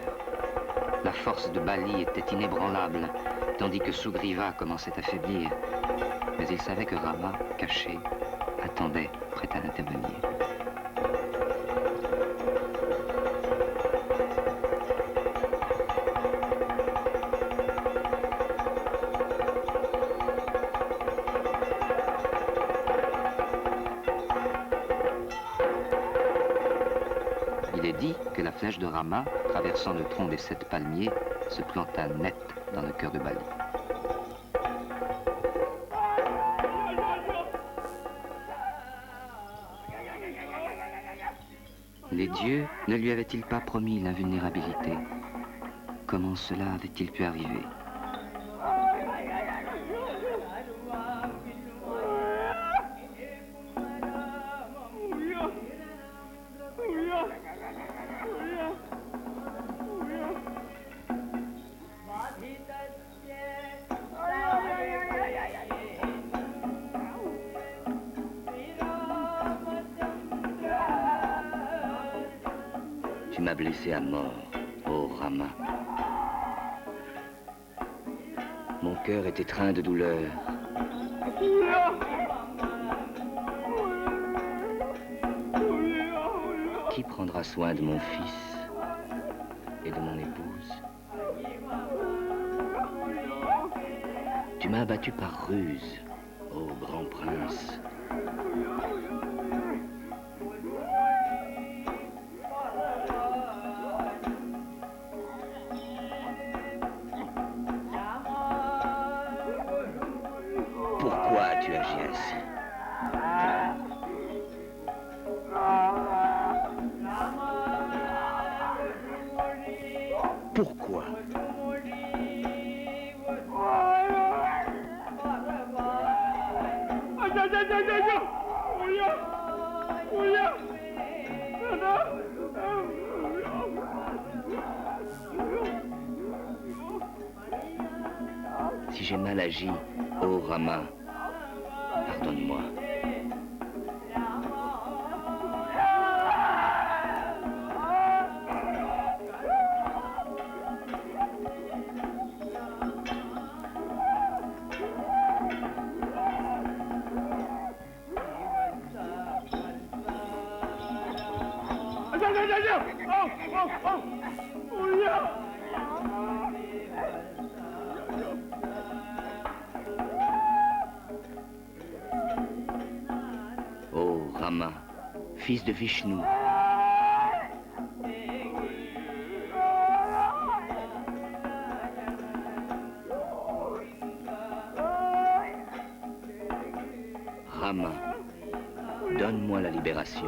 La force de Bali était inébranlable, tandis que Sugriva commençait à faiblir. Mais il savait que Rama, caché, attendait, prêt à intervenir. Il est dit que la flèche de Rama, traversant le tronc des 7 palmiers, se planta net dans le cœur de Bali. Les dieux ne lui avaient-ils pas promis l'invulnérabilité? Comment cela avait-il pu arriver? Tu m'as blessé à mort, ô Rama. Mon cœur est étreint de douleur. Qui prendra soin de mon fils et de mon épouse? Tu m'as abattu par ruse, ô grand prince. Pourquoi as-tu agi ainsi? Pourquoi? Si j'ai mal agi, ô Rama, pardonne-moi. Ô Rama, fils de Vishnu, Rama, donne-moi la libération.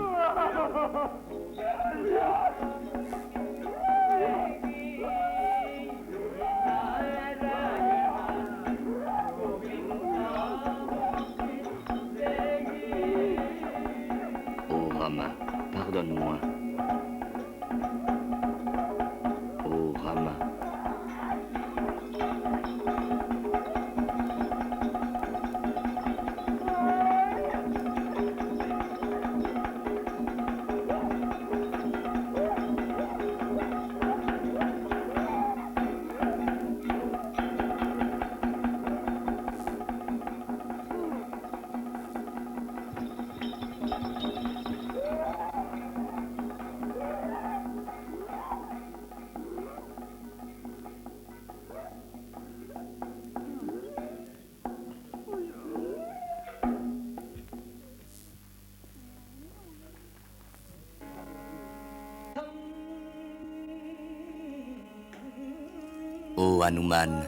Ô Rama, pardonne-moi. Ô Rama. Ô Hanuman,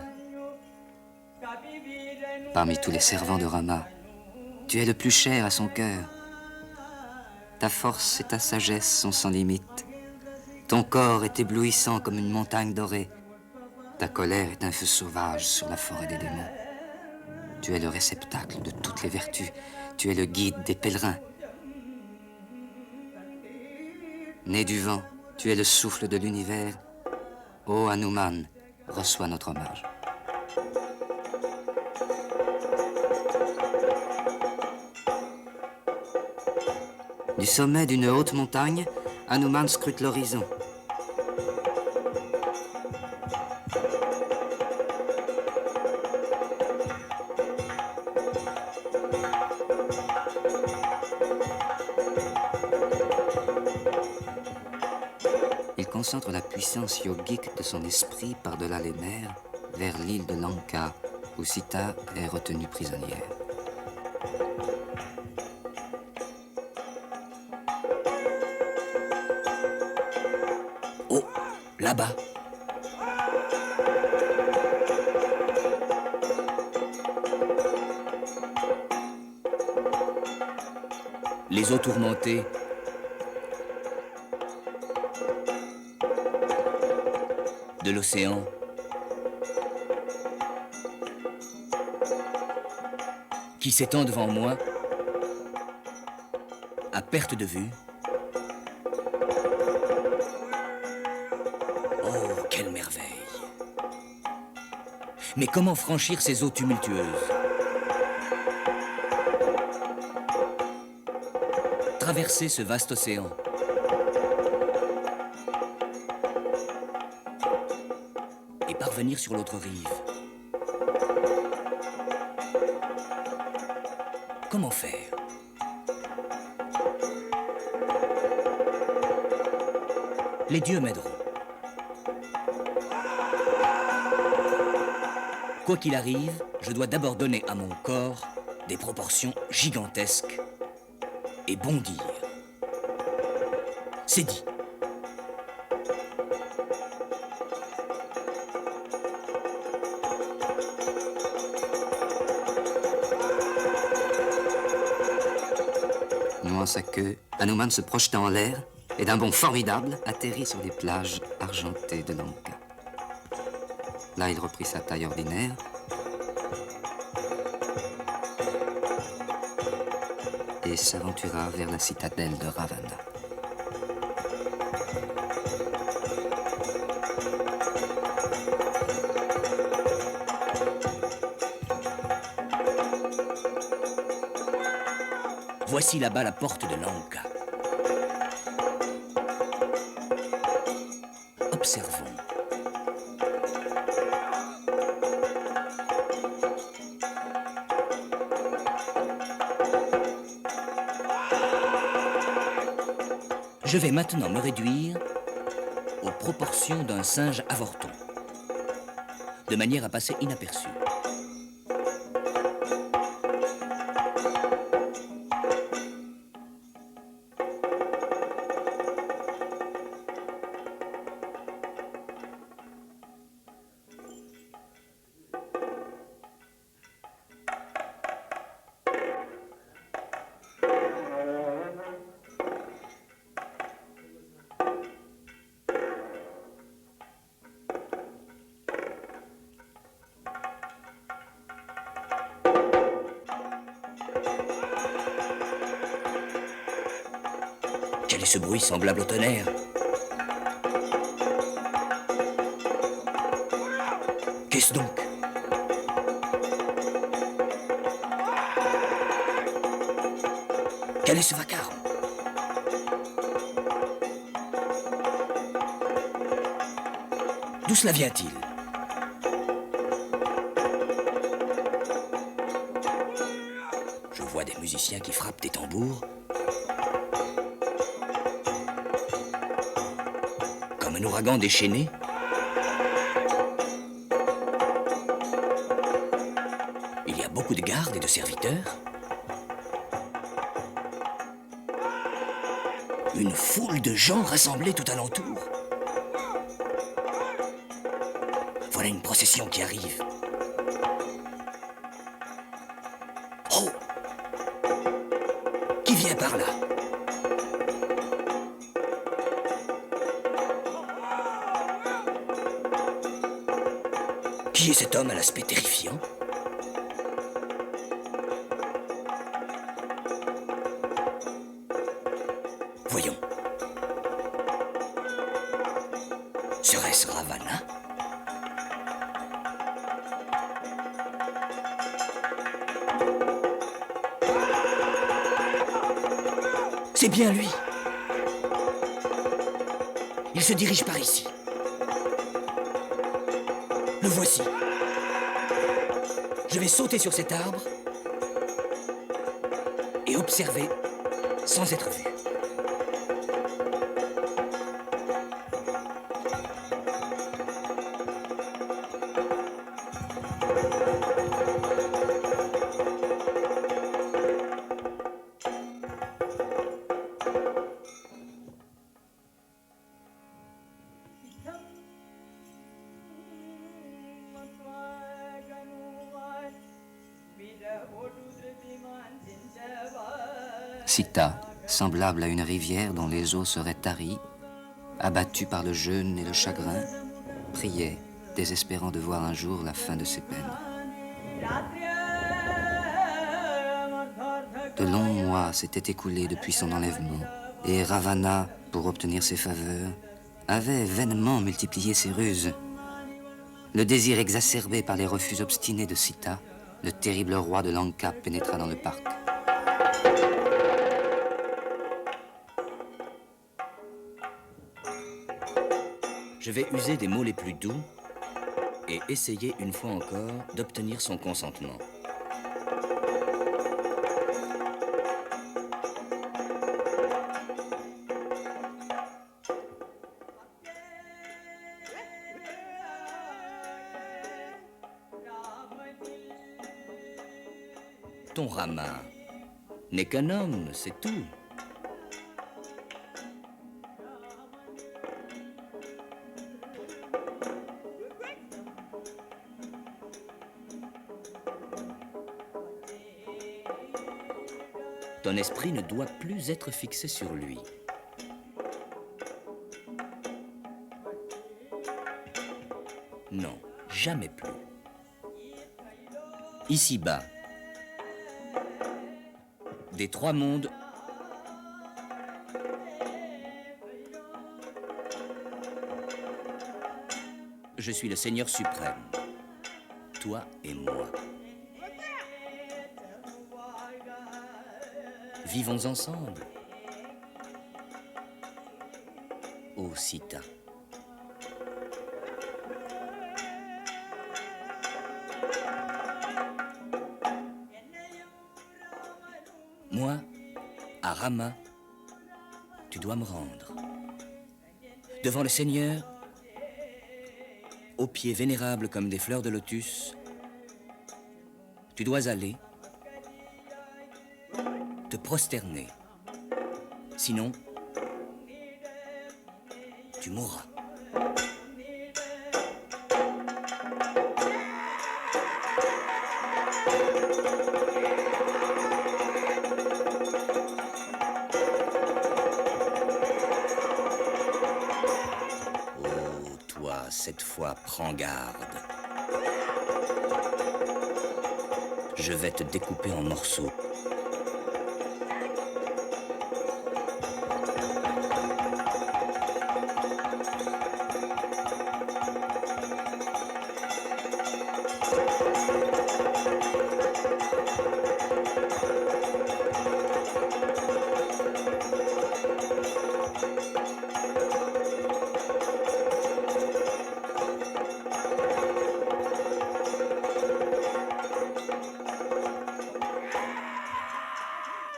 Parmi tous les servants de Rama, tu es le plus cher à son cœur. Ta force et ta sagesse sont sans limite. Ton corps est éblouissant comme une montagne dorée. Ta colère est un feu sauvage sur la forêt des démons. Tu es le réceptacle de toutes les vertus. Tu es le guide des pèlerins. Né du vent, tu es le souffle de l'univers. Ô Hanuman, reçois notre hommage. Du sommet d'une haute montagne, Hanuman scrute l'horizon. Il concentre la puissance yogique de son esprit par-delà les mers vers l'île de Lanka, où Sita est retenue prisonnière. Oh, là-bas. Les eaux tourmentées de l'océan qui s'étend devant moi à perte de vue. Oh, quelle merveille! Mais comment franchir ces eaux tumultueuses? Traverser ce vaste océan. Et parvenir sur l'autre rive. Comment faire? Les dieux m'aideront. Quoi qu'il arrive, je dois d'abord donner à mon corps des proportions gigantesques et bondir. C'est dit. Nouant sa queue, Hanuman se projeta en l'air et d'un bond formidable atterrit sur les plages argentées de Lanka. Là, il reprit sa taille ordinaire et s'aventura vers la citadelle de Ravana. Voici là-bas la porte de Lanka. Observons. Je vais maintenant me réduire aux proportions d'un singe avorton, de manière à passer inaperçu. Quel est ce bruit semblable au tonnerre? Qu'est-ce donc? Quel est ce vacarme? D'où cela vient-il? Je vois des musiciens qui frappent des tambours. Comme un ouragan déchaîné. Il y a beaucoup de gardes et de serviteurs. Une foule de gens rassemblés tout alentour. Voilà une procession qui arrive. Oh! Qui vient par là? Qui est cet homme à l'aspect terrifiant? Voyons. Serait-ce Ravana? C'est bien lui. Il se dirige par ici. Le voici. Je vais sauter sur cet arbre et observer sans être vu. Sita, semblable à une rivière dont les eaux seraient taries, abattue par le jeûne et le chagrin, priait, désespérant de voir un jour la fin de ses peines. De longs mois s'étaient écoulés depuis son enlèvement, et Ravana, pour obtenir ses faveurs, avait vainement multiplié ses ruses. Le désir exacerbé par les refus obstinés de Sita, le terrible roi de Lanka pénétra dans le parc. Je vais user des mots les plus doux et essayer une fois encore d'obtenir son consentement. Ton Rama n'est qu'un homme, c'est tout. Ton esprit ne doit plus être fixé sur lui. Non, jamais plus. Ici-bas, des trois mondes, je suis le Seigneur suprême, toi et moi. Vivons ensemble. Ô Sita. Moi, à Rama, tu dois me rendre. Devant le Seigneur, aux pieds vénérables comme des fleurs de lotus, tu dois aller te prosterner. Sinon, tu mourras. Oh, toi, cette fois, prends garde. Je vais te découper en morceaux.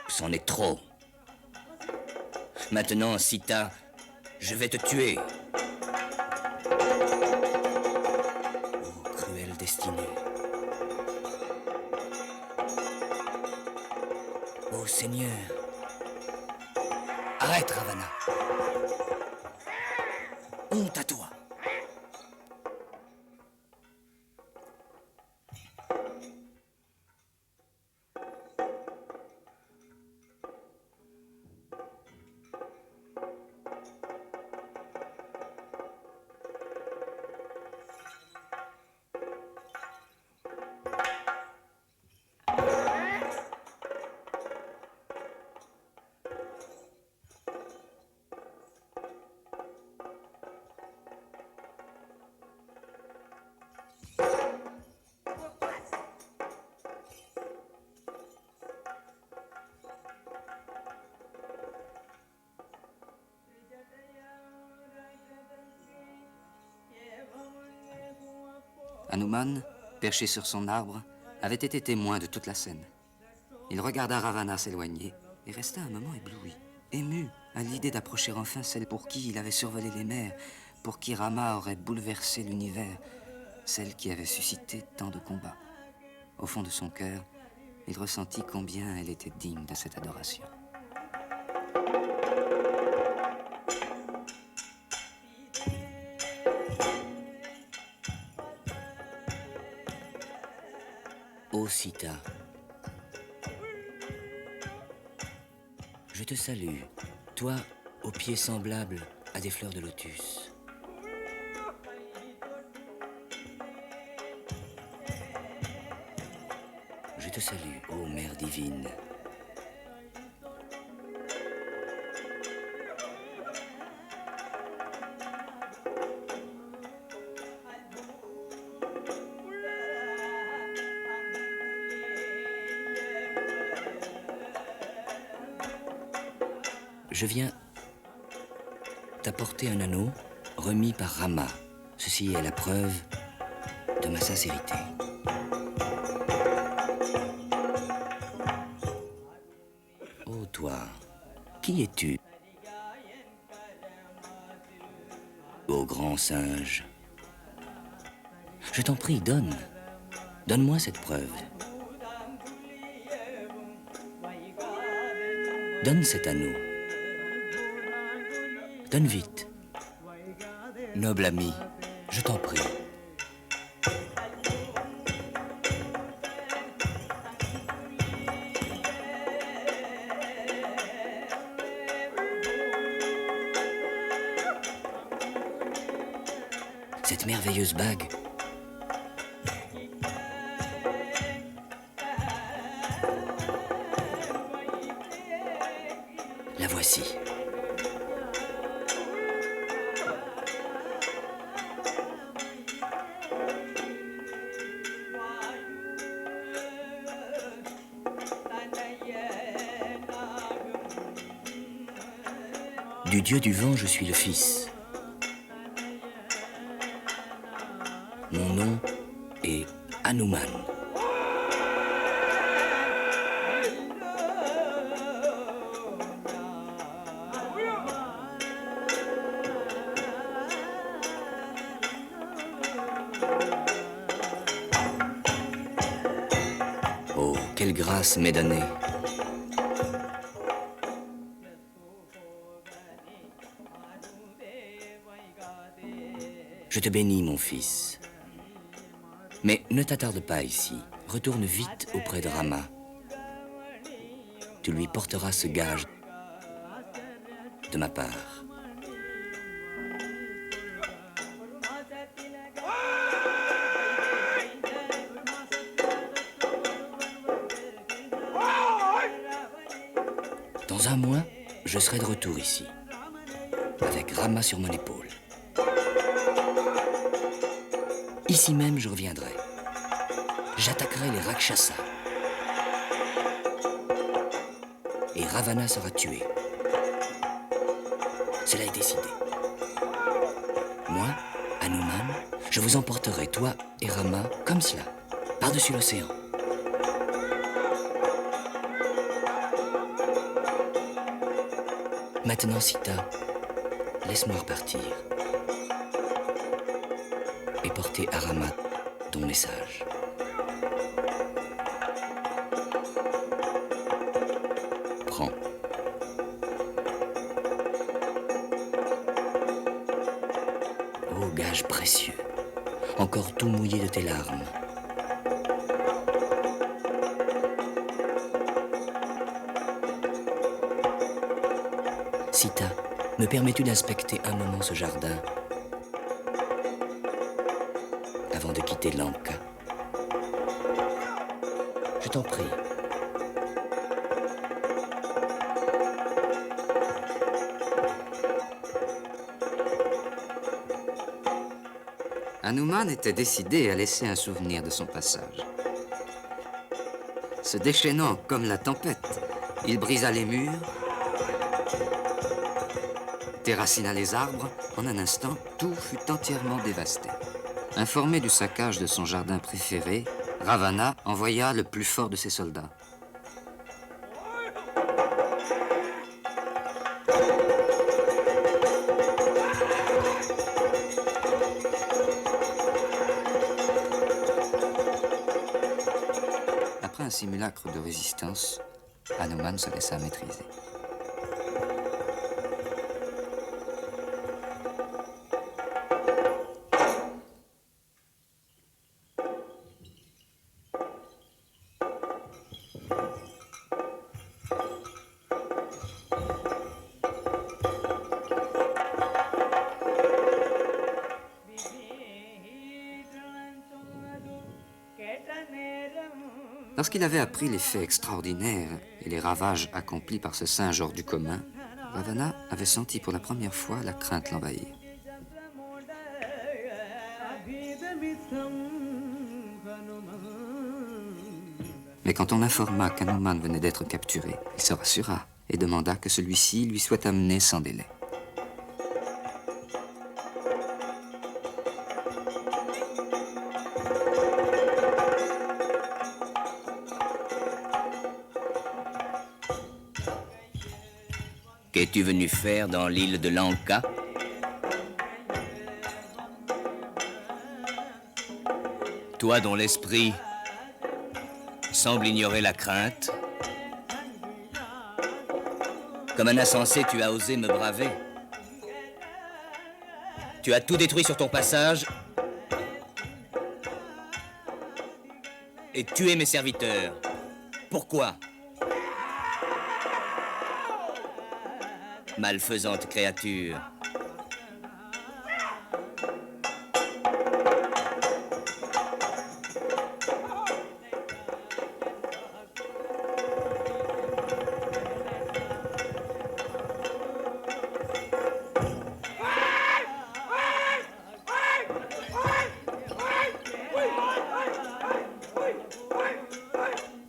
C'en est trop. Maintenant, Sita, je vais te tuer. Oh, cruelle destinée. Oh, Seigneur. Arrête, Ravana. Honte à toi. Hanuman, perché sur son arbre, avait été témoin de toute la scène. Il regarda Ravana s'éloigner et resta un moment ébloui, ému à l'idée d'approcher enfin celle pour qui il avait survolé les mers, pour qui Rama aurait bouleversé l'univers, celle qui avait suscité tant de combats. Au fond de son cœur, il ressentit combien elle était digne de cette adoration. Ô Sita, je te salue, toi aux pieds semblables à des fleurs de lotus. Je te salue, ô Mère divine. Je viens t'apporter un anneau remis par Rama. Ceci est la preuve de ma sincérité. Ô toi, qui es-tu? Ô grand singe, je t'en prie, donne-moi cette preuve. Donne cet anneau. Donne vite. Noble ami, je t'en prie. Cette merveilleuse bague. La voici. Du dieu du vent, je suis le fils. Mon nom est Hanuman. Oh, quelle grâce m'est donnée. Je te bénis, mon fils. Mais ne t'attarde pas ici. Retourne vite auprès de Rama. Tu lui porteras ce gage de ma part. Dans un mois, je serai de retour ici, avec Rama sur mon épaule. Ici même, je reviendrai. J'attaquerai les Rakshasas. Et Ravana sera tué. Cela est décidé. Moi, Hanuman, je vous emporterai, toi et Rama, comme cela, par-dessus l'océan. Maintenant, Sita, laisse-moi repartir. Et porter à Rama ton message. Prends. Ô gage précieux, encore tout mouillé de tes larmes. Sita, me permets-tu d'inspecter un moment ce jardin avant de quitter Lanka? Je t'en prie. Hanuman était décidé à laisser un souvenir de son passage. Se déchaînant comme la tempête, il brisa les murs, terrassina les arbres. En un instant, tout fut entièrement dévasté. Informé du saccage de son jardin préféré, Ravana envoya le plus fort de ses soldats. Après un simulacre de résistance, Hanuman se laissa maîtriser. Lorsqu'il avait appris les faits extraordinaires et les ravages accomplis par ce singe hors du commun, Ravana avait senti pour la première fois la crainte l'envahir. Mais quand on informa qu'Hanuman venait d'être capturé, il se rassura et demanda que celui-ci lui soit amené sans délai. Qu'es-tu venu faire dans l'île de Lanka? Toi dont l'esprit semble ignorer la crainte. Comme un insensé, tu as osé me braver. Tu as tout détruit sur ton passage et tué mes serviteurs. Pourquoi? Malfaisante créature.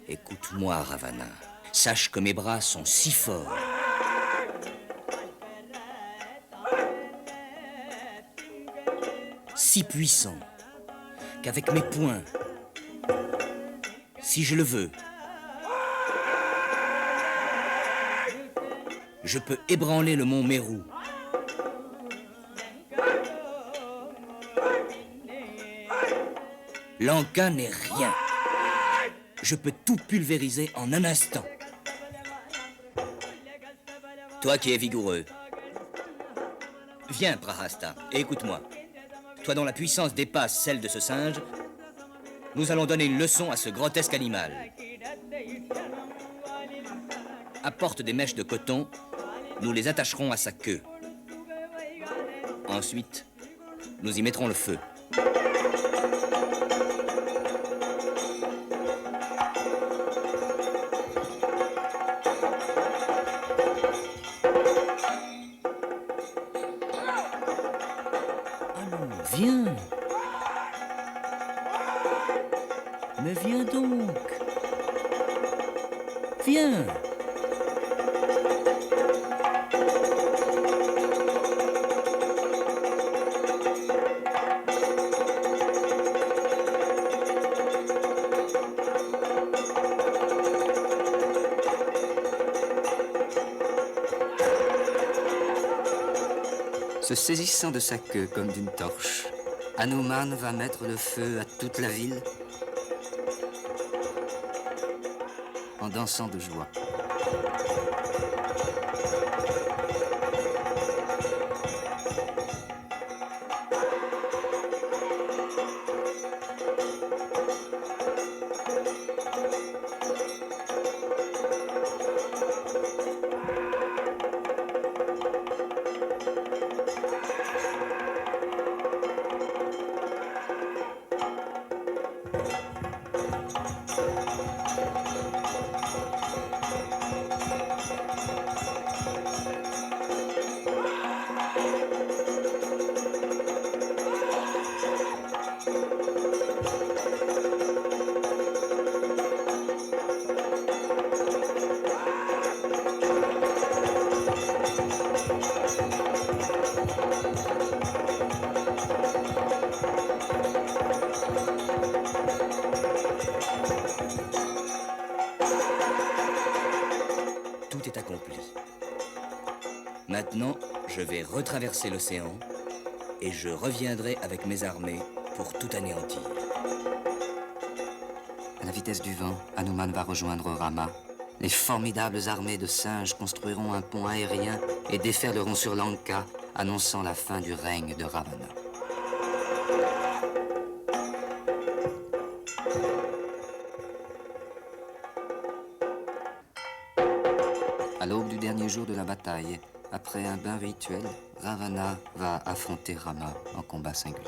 Écoute-moi, Ravana. Sache que mes bras sont si forts si puissant qu'avec mes poings, si je le veux, je peux ébranler le mont Mérou. Lanka n'est rien. Je peux tout pulvériser en un instant. Toi qui es vigoureux, viens, Prahasta, et écoute-moi. Toi dont la puissance dépasse celle de ce singe, nous allons donner une leçon à ce grotesque animal. Apporte des mèches de coton, nous les attacherons à sa queue. Ensuite, nous y mettrons le feu. Viens. Mais viens donc. Viens. Se saisissant de sa queue comme d'une torche, Hanuman va mettre le feu à toute la ville en dansant de joie. Maintenant, je vais retraverser l'océan et je reviendrai avec mes armées pour tout anéantir. À la vitesse du vent, Hanuman va rejoindre Rama. Les formidables armées de singes construiront un pont aérien et déferleront sur Lanka, annonçant la fin du règne de Ravana. À l'aube du dernier jour de la bataille, après un bain rituel, Ravana va affronter Rama en combat singulier.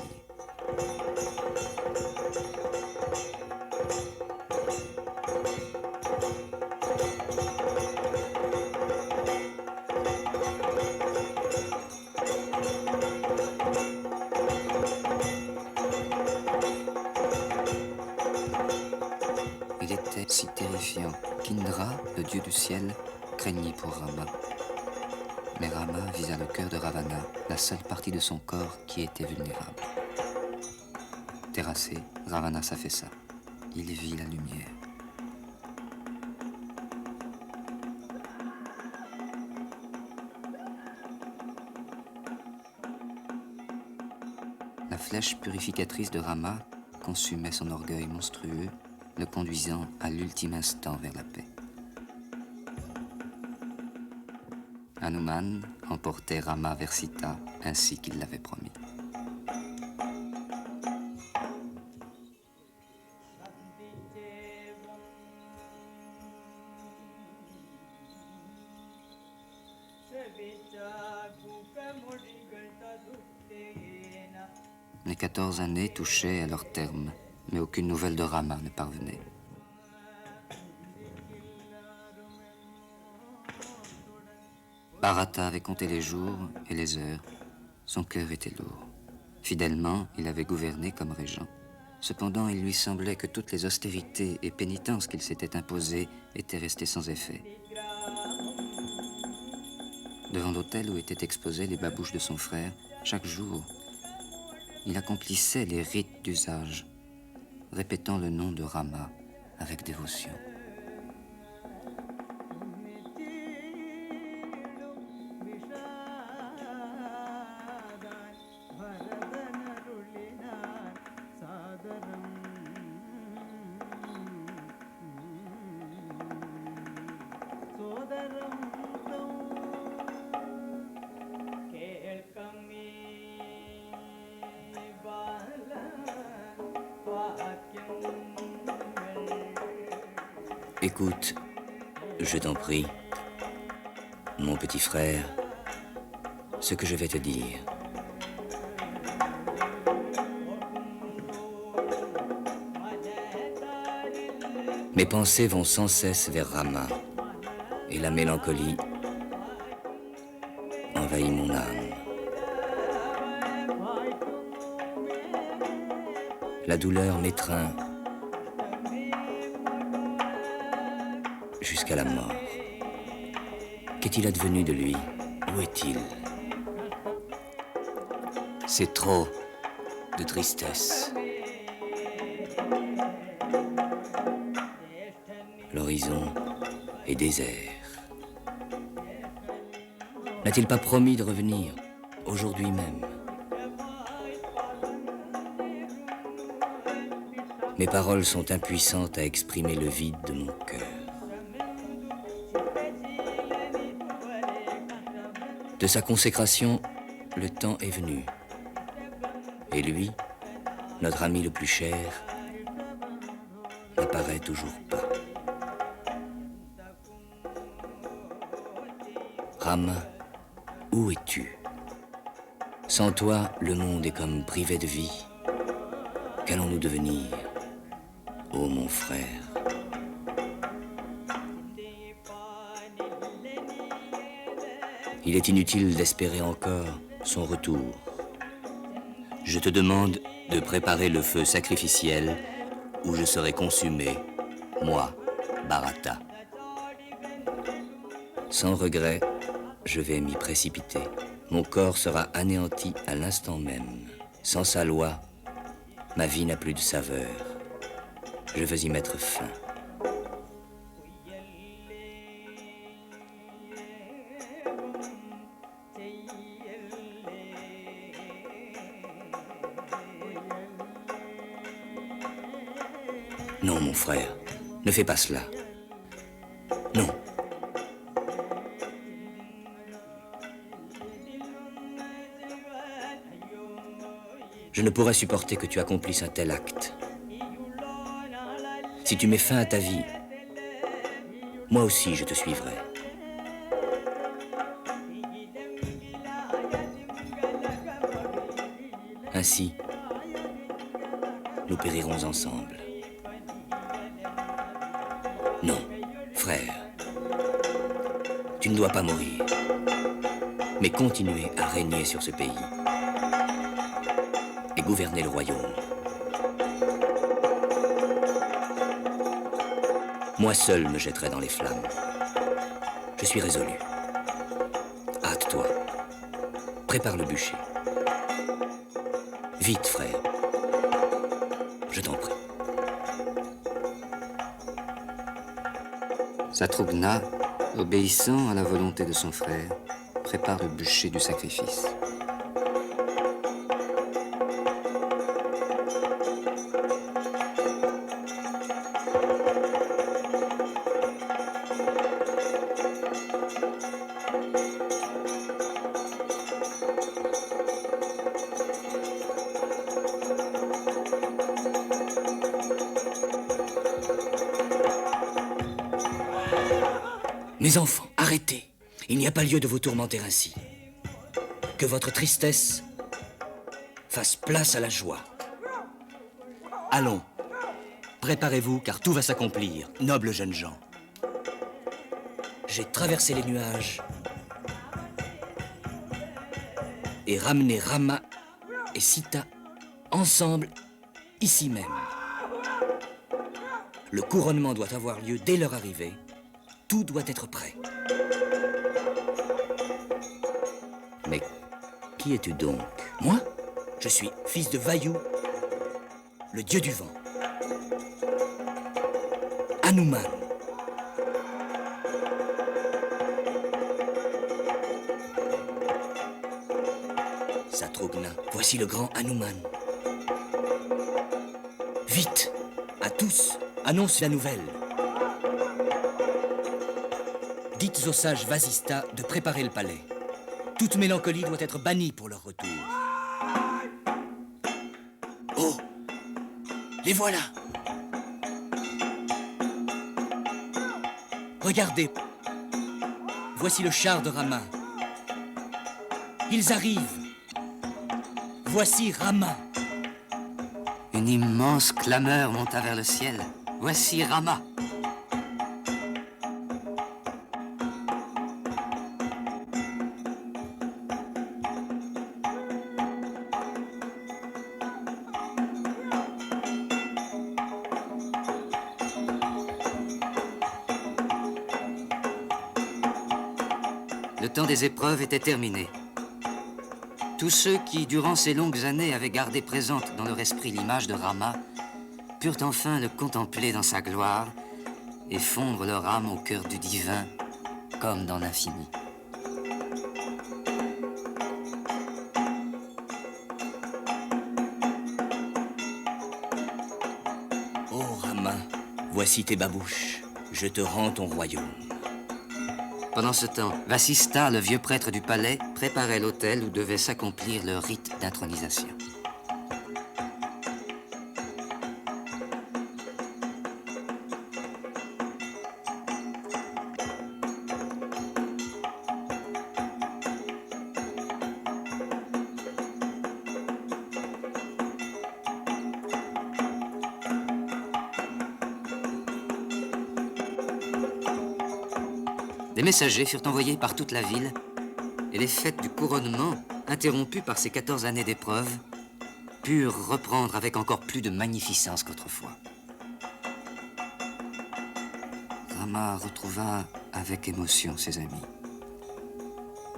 Il était si terrifiant qu'Indra, le dieu du ciel, craignit pour Rama. Mais Rama visa le cœur de Ravana, la seule partie de son corps qui était vulnérable. Terrassé, Ravana s'affaissa. Il vit la lumière. La flèche purificatrice de Rama consumait son orgueil monstrueux, le conduisant à l'ultime instant vers la paix. Hanuman emportait Rama vers Sita, ainsi qu'il l'avait promis. Les 14 années touchaient à leur terme, mais aucune nouvelle de Rama ne parvenait. Bharata avait compté les jours et les heures. Son cœur était lourd. Fidèlement, il avait gouverné comme régent. Cependant, il lui semblait que toutes les austérités et pénitences qu'il s'était imposées étaient restées sans effet. Devant l'autel où étaient exposées les babouches de son frère, chaque jour, il accomplissait les rites d'usage, répétant le nom de Rama avec dévotion. Écoute, je t'en prie, mon petit frère, ce que je vais te dire. Mes pensées vont sans cesse vers Rama, et la mélancolie envahit mon âme. La douleur m'étreint jusqu'à la mort. Qu'est-il advenu de lui? Où est-il? C'est trop de tristesse. L'horizon est désert. N'a-t-il pas promis de revenir aujourd'hui même? Mes paroles sont impuissantes à exprimer le vide de mon cœur. De sa consécration, le temps est venu. Et lui, notre ami le plus cher, n'apparaît toujours pas. Rama, où es-tu? Sans toi, le monde est comme privé de vie. Qu'allons-nous devenir, ô mon frère? Il est inutile d'espérer encore son retour. Je te demande de préparer le feu sacrificiel où je serai consumé, moi, Bharata. Sans regret, je vais m'y précipiter. Mon corps sera anéanti à l'instant même. Sans sa loi, ma vie n'a plus de saveur. Je veux y mettre fin. Non, mon frère, ne fais pas cela. Non. Je ne pourrais supporter que tu accomplisses un tel acte. Si tu mets fin à ta vie, moi aussi je te suivrai. Ainsi, nous périrons ensemble. Non, frère, tu ne dois pas mourir, mais continuer à régner sur ce pays et gouverner le royaume. Moi seul me jetterai dans les flammes. Je suis résolu. Hâte-toi. Prépare le bûcher. Vite, frère. Je t'en prie. Satrugna, obéissant à la volonté de son frère, prépare le bûcher du sacrifice. Mes enfants, arrêtez. Il n'y a pas lieu de vous tourmenter ainsi. Que votre tristesse fasse place à la joie. Allons, préparez-vous car tout va s'accomplir, nobles jeunes gens. J'ai traversé les nuages et ramené Rama et Sita ensemble, ici même. Le couronnement doit avoir lieu dès leur arrivée. Tout doit être prêt. Mais qui es-tu donc? Moi? Je suis fils de Vayu, le dieu du vent. Hanuman. Satrugna, voici le grand Hanuman. Vite, à tous, annonce la nouvelle. Dites au sage Vasista de préparer le palais. Toute mélancolie doit être bannie pour leur retour. Oh, les voilà. Regardez, voici le char de Rama. Ils arrivent. Voici Rama. Une immense clameur monta vers le ciel. Voici Rama. Le temps des épreuves était terminé. Tous ceux qui, durant ces longues années, avaient gardé présente dans leur esprit l'image de Rama, purent enfin le contempler dans sa gloire et fondre leur âme au cœur du divin, comme dans l'infini. Oh Rama, voici tes babouches. Je te rends ton royaume. Pendant ce temps, Vasista, le vieux prêtre du palais, préparait l'autel où devait s'accomplir le rite d'intronisation. Des messagers furent envoyés par toute la ville et les fêtes du couronnement, interrompues par ces 14 années d'épreuve, purent reprendre avec encore plus de magnificence qu'autrefois. Rama retrouva avec émotion ses amis,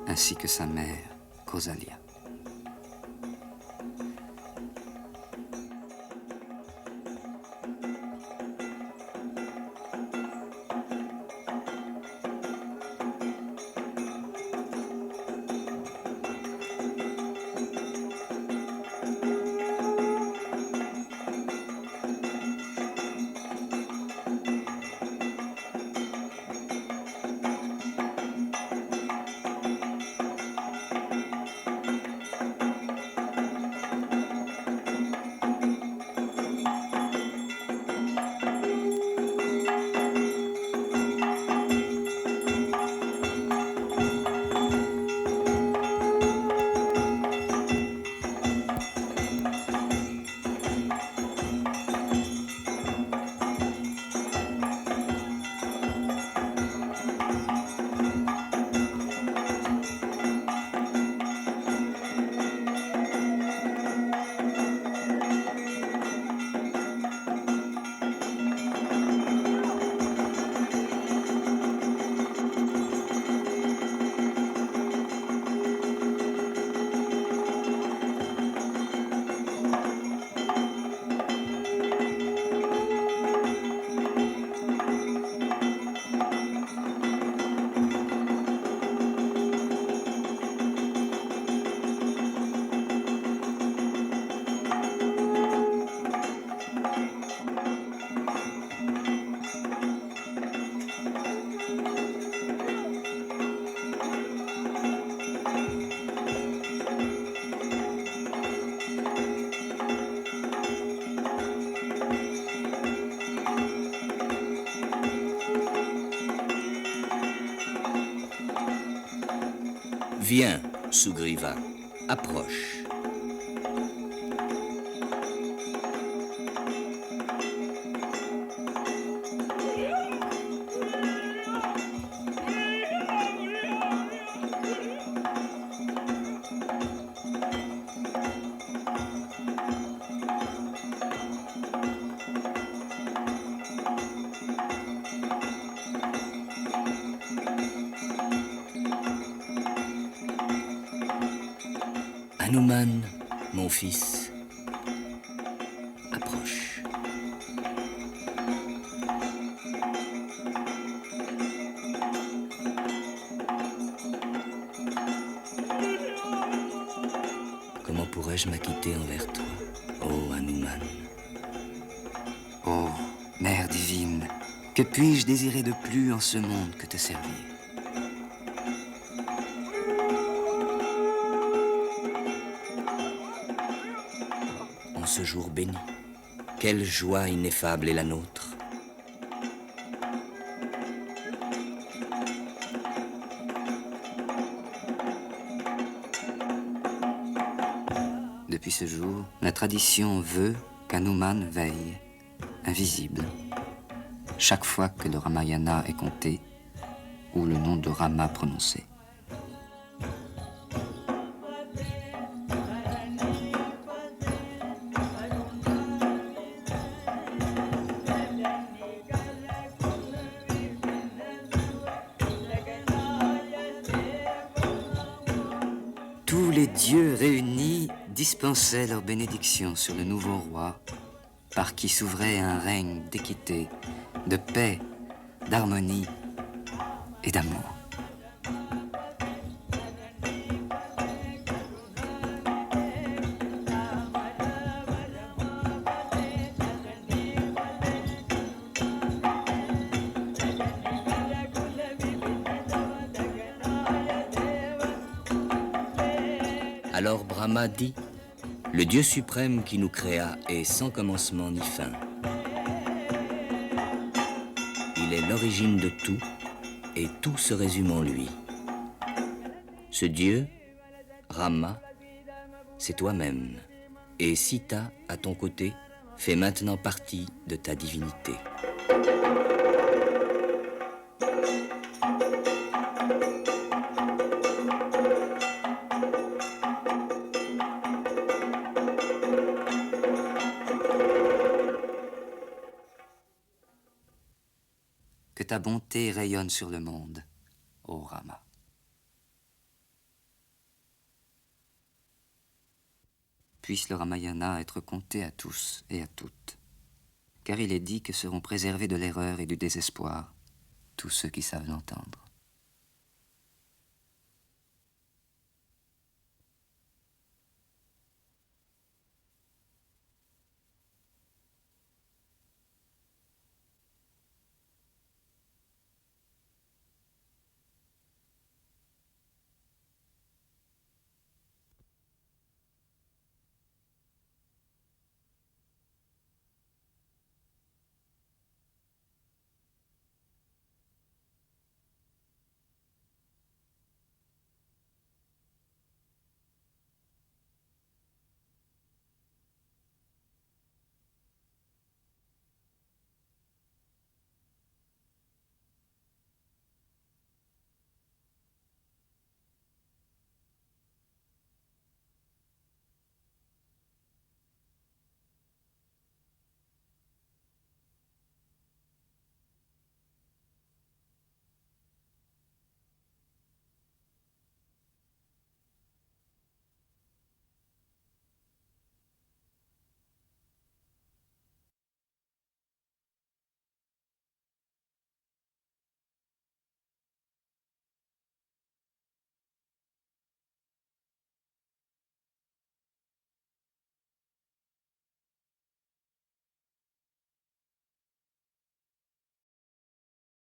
ainsi que sa mère, Kausalya. Viens, Sugriva, approche. Hanuman, mon fils, approche. Comment pourrais-je m'acquitter envers toi, ô Hanuman? Ô Mère divine, que puis-je désirer de plus en ce monde que te servir? En ce jour béni, quelle joie ineffable est la nôtre. Depuis ce jour, la tradition veut qu'Hanuman veille, invisible, chaque fois que le Ramayana est compté ou le nom de Rama prononcé. Tous les dieux réunis dispensaient leur bénédiction sur le nouveau roi, par qui s'ouvrait un règne d'équité, de paix, d'harmonie et d'amour. Alors Brahma dit, le Dieu suprême qui nous créa est sans commencement ni fin. Il est l'origine de tout et tout se résume en lui. Ce Dieu, Rama, c'est toi-même. Et Sita, à ton côté, fait maintenant partie de ta divinité. Que ta bonté rayonne sur le monde, ô Rama. Puisse le Ramayana être conté à tous et à toutes, car il est dit que seront préservés de l'erreur et du désespoir tous ceux qui savent l'entendre.